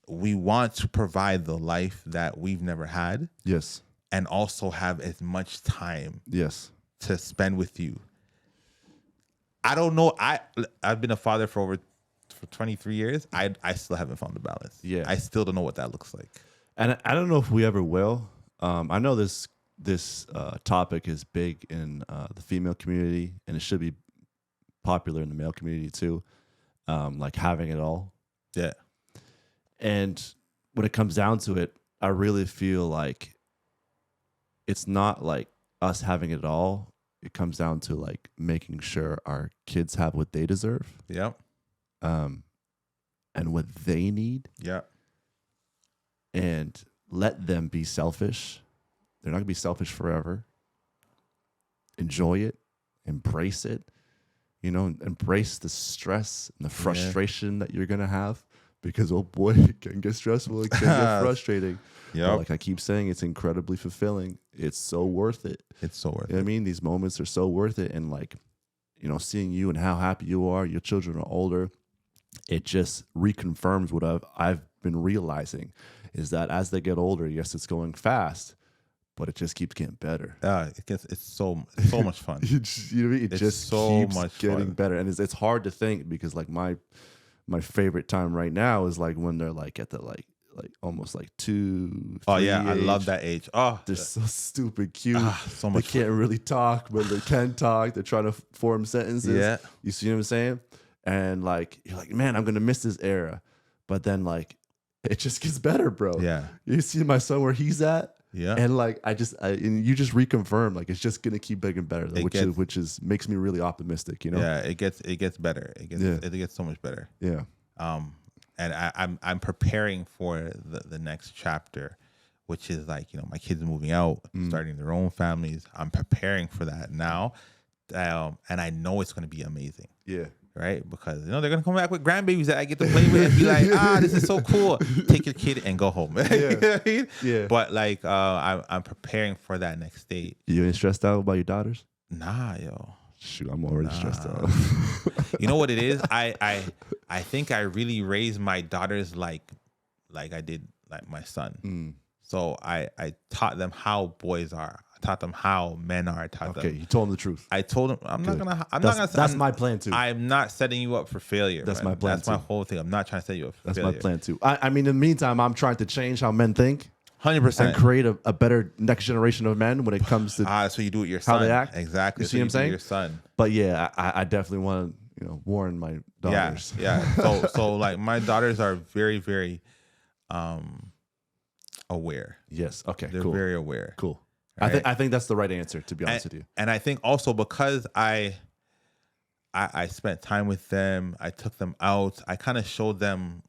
We want to provide the life that we've never had. Yes. And also have as much time. Yes. To spend with you. I don't know. I've been a father for 23 years. I still haven't found the balance. Yeah. I still don't know what that looks like. And I don't know if we ever will. I know this topic is big in the female community, and it should be popular in the male community too. Like having it all. Yeah. And when it comes down to it, I really feel like it's not like us having it all. It comes down to like making sure our kids have what they deserve. Yep. And what they need. Yep. And let them be selfish. They're not gonna be selfish forever. Enjoy it. Embrace it. Embrace the stress and the frustration that you're gonna have. Because oh boy, it can get stressful. It can get frustrating. Yeah. Like I keep saying, it's incredibly fulfilling. It's so worth it. It's so worth it. I mean, these moments are so worth it. And like, seeing you and how happy you are, your children are older, it just reconfirms what I've been realizing is that as they get older, yes, it's going fast, but it just keeps getting better. It's so much fun. It just keeps getting better. And it's hard to think because like my favorite time right now is like when they're like at the like almost like 2, 3 Oh yeah, age. I love that age. Oh, they're so stupid cute. So much. They can't really talk, but they can talk. They're trying to form sentences. Yeah, you see what I'm saying? And like you're like, man, I'm gonna miss this era. But then like it just gets better, bro. Yeah, you see my son where he's at. Yeah, and like and you just reconfirm like it's just gonna keep getting better, which makes me really optimistic. Yeah, it gets better. It gets so much better. Yeah. And I'm preparing for the next chapter, which is like my kids moving out, starting their own families. I'm preparing for that now, and I know it's going to be amazing. Yeah. Right, because they're gonna come back with grandbabies that I get to play with and be like, this is so cool. Take your kid and go home. Yeah. But like, I'm preparing for that next stage. You ain't stressed out about your daughters? Nah, yo. Shoot, I'm already stressed out. You know what it is? I think I really raised my daughters like I did like my son. So I taught them how boys are. I taught them how men are. I taught them. Okay, you told them the truth. I told them I'm not gonna. That's my plan too. I'm not setting you up for failure. That's man. my plan That's my too. whole thing. I'm not trying to set you up for failure. That's my plan too. I mean, in the meantime, I'm trying to change how men think 100%. and create a better next generation of men when it comes to so you do it with your son. how they act. Exactly. You see what I'm saying? Your son. But yeah, I definitely want to warn my daughters. Yeah. So like my daughters are very, very aware. Yes. Okay. They're cool. very aware. Cool. Right? I think that's the right answer, to be honest with you. And I think also because I spent time with them, I took them out, I kind of showed them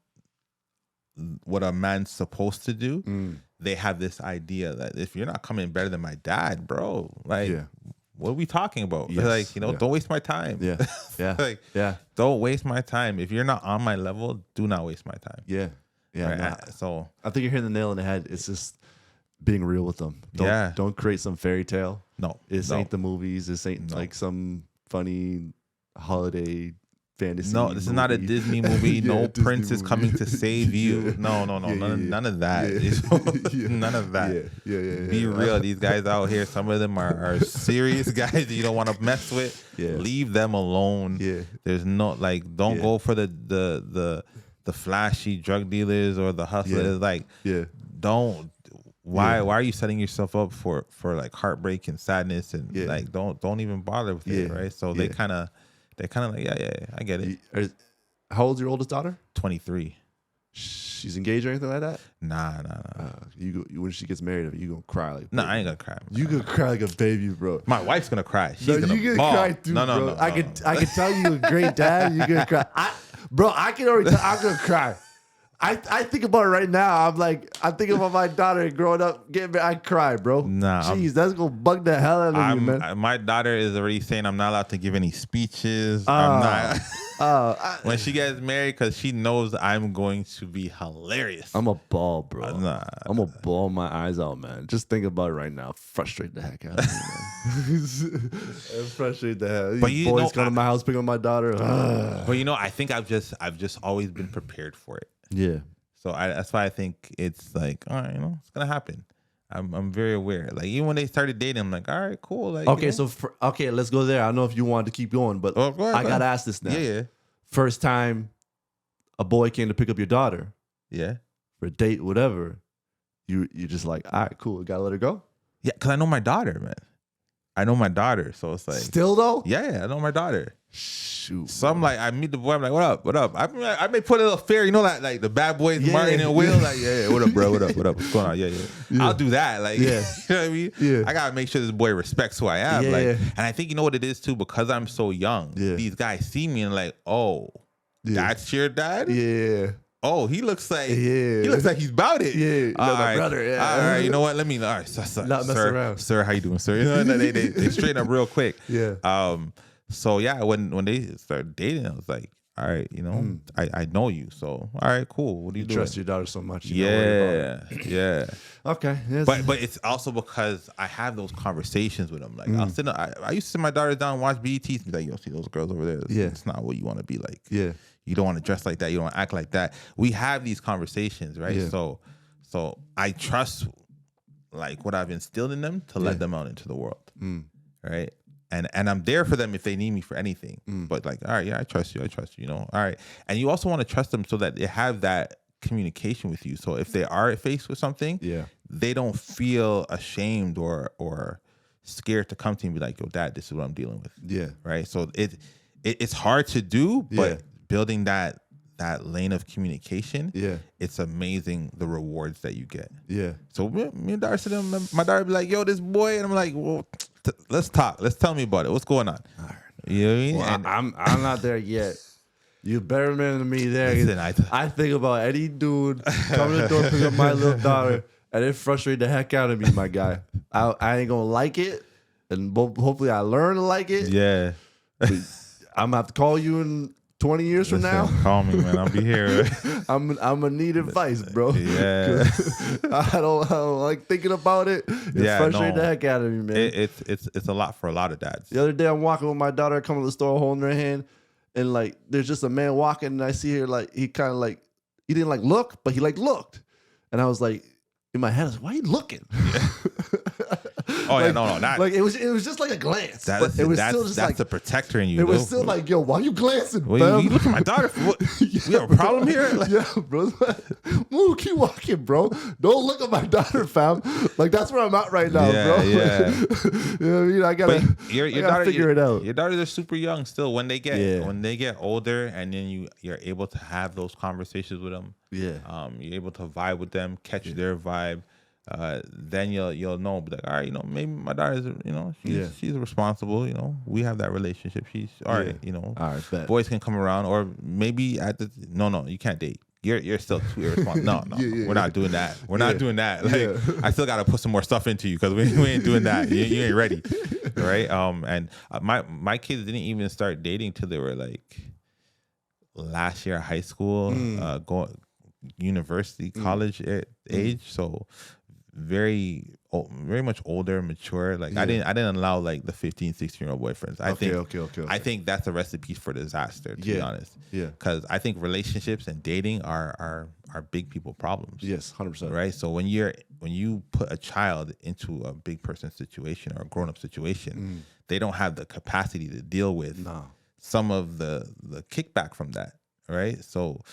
what a man's supposed to do. They have this idea that if you're not coming better than my dad, bro, like what are we talking about? Yes. Like, don't waste my time. Yeah. Yeah. Like, yeah. don't waste my time. If you're not on my level, do not waste my time. Yeah. Yeah. Right? Nah, So I think you're hitting the nail on the head. It's just being real with them. Don't create some fairy tale. No. This ain't the movies. This ain't like some funny holiday fantasy. No, this is not a Disney movie. No Disney prince is movie. coming to save you. No. None of that. None of that. Yeah. Be real. These guys out here, some of them are serious guys that you don't want to mess with. Yeah. Leave them alone. Yeah. There's no don't go for the flashy drug dealers or the hustlers. Like don't. Why are you setting yourself up for like heartbreak and sadness and like don't even bother with it, right? So they kind of like I get it. How old's your oldest daughter? 23. She's engaged or anything like that? Nah. When she gets married, you gonna cry like? No, I ain't gonna cry. You gonna cry like a baby, bro. My wife's gonna cry. She's gonna ball. Cry too, bro. I can tell you a great dad. You're gonna cry, I can already tell. I'm gonna cry. I think about it right now. I'm thinking about my daughter growing up. I cry, bro. Nah, jeez, that's gonna bug the hell out of you, man. My daughter is already saying I'm not allowed to give any speeches. I'm not. When she gets married, because she knows I'm going to be hilarious. I'm a ball, bro. Nah. I'm a ball my eyes out, man. Just think about it right now. Frustrate the heck out of me, man. Frustrate the hell. But These boys come to my house, pick up my daughter. But I think I've just always been prepared for it. Yeah. So that's why I think it's like, all right, it's gonna happen. I'm very aware. Like even when they started dating, I'm like, all right, cool. Like okay, so let's go there. I don't know if you wanted to keep going, but go ahead, I gotta ask this now. Yeah. First time a boy came to pick up your daughter, for a date, whatever, you just like, all right, cool, gotta let her go. Yeah, because I know my daughter, man. I know my daughter, so it's like still though. Yeah, I know my daughter. Shoot. So I'm like, I meet the boy. I'm like, what up? I may put a little fair, like the bad boys, Martin and Will. Like, what up, bro? What up? What's going on? Yeah. I'll do that. Like, you know what I mean? Yeah. I gotta make sure this boy respects who I am. Yeah. Like, and I think you know what it is too, because I'm so young. These guys see me and like, oh, that's your dad? Yeah. Oh, he looks like he's about it. Yeah, my brother. Yeah. All right, you know what? Let me. All right, sir, how you doing, sir? They straighten up real quick. Yeah. So yeah, when they started dating, I was like, all right, I know you, so all right, cool. What do you doing? Trust your daughter so much. Yeah. Okay. Yes. But it's also because I have those conversations with them. Like I used to sit my daughter down and watch BET and be like, yo, see those girls over there? It's not what you want to be like. Yeah. You don't want to dress like that. You don't want to act like that. We have these conversations, right? Yeah. So I trust like what I've instilled in them to let them out into the world, right? And I'm there for them if they need me for anything. But like, all right, I trust you. All right. And you also want to trust them so that they have that communication with you. So if they are faced with something, they don't feel ashamed or scared to come to you and be like, yo, dad, this is what I'm dealing with. Yeah. Right. So it's hard to do, but building that lane of communication, it's amazing the rewards that you get. Yeah. So me and Dar said, my daughter be like, yo, this boy, and I'm like, well, let's talk. Let's tell me about it. What's going on? All right. You know what I mean? Well, I'm not there yet. You better than me there. Listen, I think about any dude coming to the door to pick up my little daughter, and it frustrates the heck out of me, my guy. I ain't gonna like it, and hopefully I learn to like it. Yeah. I'm gonna have to call you in 20 years from now. Call me, man. I'll be here. I'm gonna need advice, bro. Yeah. I don't like thinking about it. It frustrates the heck out of me, man. It's a lot for a lot of dads. The other day I'm walking with my daughter, coming to the store holding her hand, and like there's just a man walking, and I see her like he kind of like he didn't like look, but he like looked, And I was like, in my head, I was like, why are you looking? Yeah. Oh yeah, no, like it was just like a glance. That But is, it was that's, still just that's like the protector in you. it was though. still like, yo, why you glancing? Well, fam? you look at my daughter. What, Yeah, we have a problem here. Like, yeah, bro. Move, keep walking, bro. Don't look at my daughter, fam. Like that's where I'm at right now, bro. Yeah. You know what I mean? I but gotta your gotta figure it out. Your daughters are super young still. When they get older, and then you're able to have those conversations with them. Yeah. You're able to vibe with them, catch their vibe. Then you'll know, be like, all right, maybe my daughter's, she's responsible. We have that relationship. She's all right. All right, bet. Boys can come around, or maybe no, you can't date. You're still too irresponsible. No, we're not doing that. We're not doing that. Like, I still got to put some more stuff into you because we ain't doing that. You ain't ready, right? And my kids didn't even start dating till they were like last year of high school, going university, college age. So very much older, mature. Like I didn't allow like the 15, 16-year-old boyfriends. Okay. I think that's a recipe for disaster, to be honest. Yeah. Because I think relationships and dating are big people problems. Yes, 100%. Right. So when you put a child into a big person situation or a grown up situation, they don't have the capacity to deal with some of the kickback from that. Right. So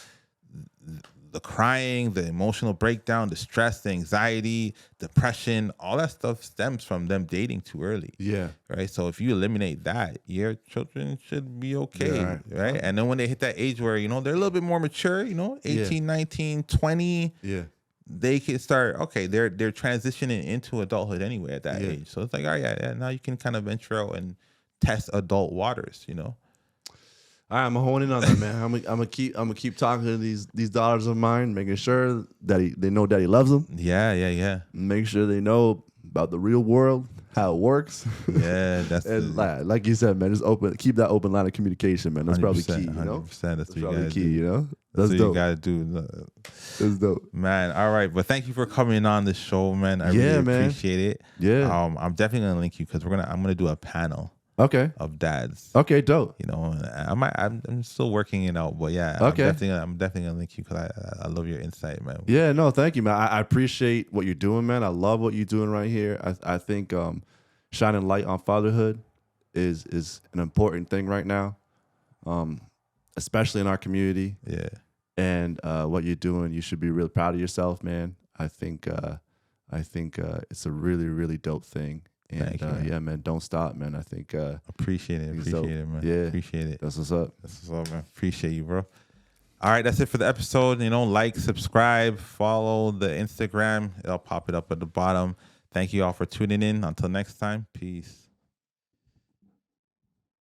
the crying, the emotional breakdown, the stress, the anxiety, depression, all that stuff stems from them dating too early. Yeah. Right. So if you eliminate that, your children should be okay. Yeah, right. And then when they hit that age where, they're a little bit more mature, 18, 19, 20. Yeah. They can start, okay, they're transitioning into adulthood anyway at that age. So it's like, all right, yeah, now you can kind of venture out and test adult waters, All right, I'm gonna hone in on that, man. I'm gonna keep talking to these daughters of mine, making sure that they know Daddy loves them. Yeah. Make sure they know about the real world, how it works. Yeah, that's and like you said, man, just keep that open line of communication, man. That's probably key. 100%. That's probably key. That's That's what dope. you gotta do. That's dope, man. All right, but thank you for coming on the show, man. I really appreciate it. Yeah. I'm definitely gonna link you because I'm gonna do a panel. Okay. Of dads. Okay, dope. I'm still working it out, but yeah. Okay. I'm definitely gonna link you because I love your insight, man. Yeah, no, thank you, man. I appreciate what you're doing, man. I love what you're doing right here. I think shining light on fatherhood is an important thing right now, especially in our community. Yeah. And what you're doing, you should be really proud of yourself, man. I think it's a really, really dope thing. And thank you, man. Yeah, man, don't stop, man. I think appreciate it, man. Yeah, appreciate it. That's what's up. That's what's up, man. Appreciate you, bro. All right, that's it for the episode. Like, subscribe, follow the Instagram. It'll pop it up at the bottom. Thank you all for tuning in. Until next time, peace.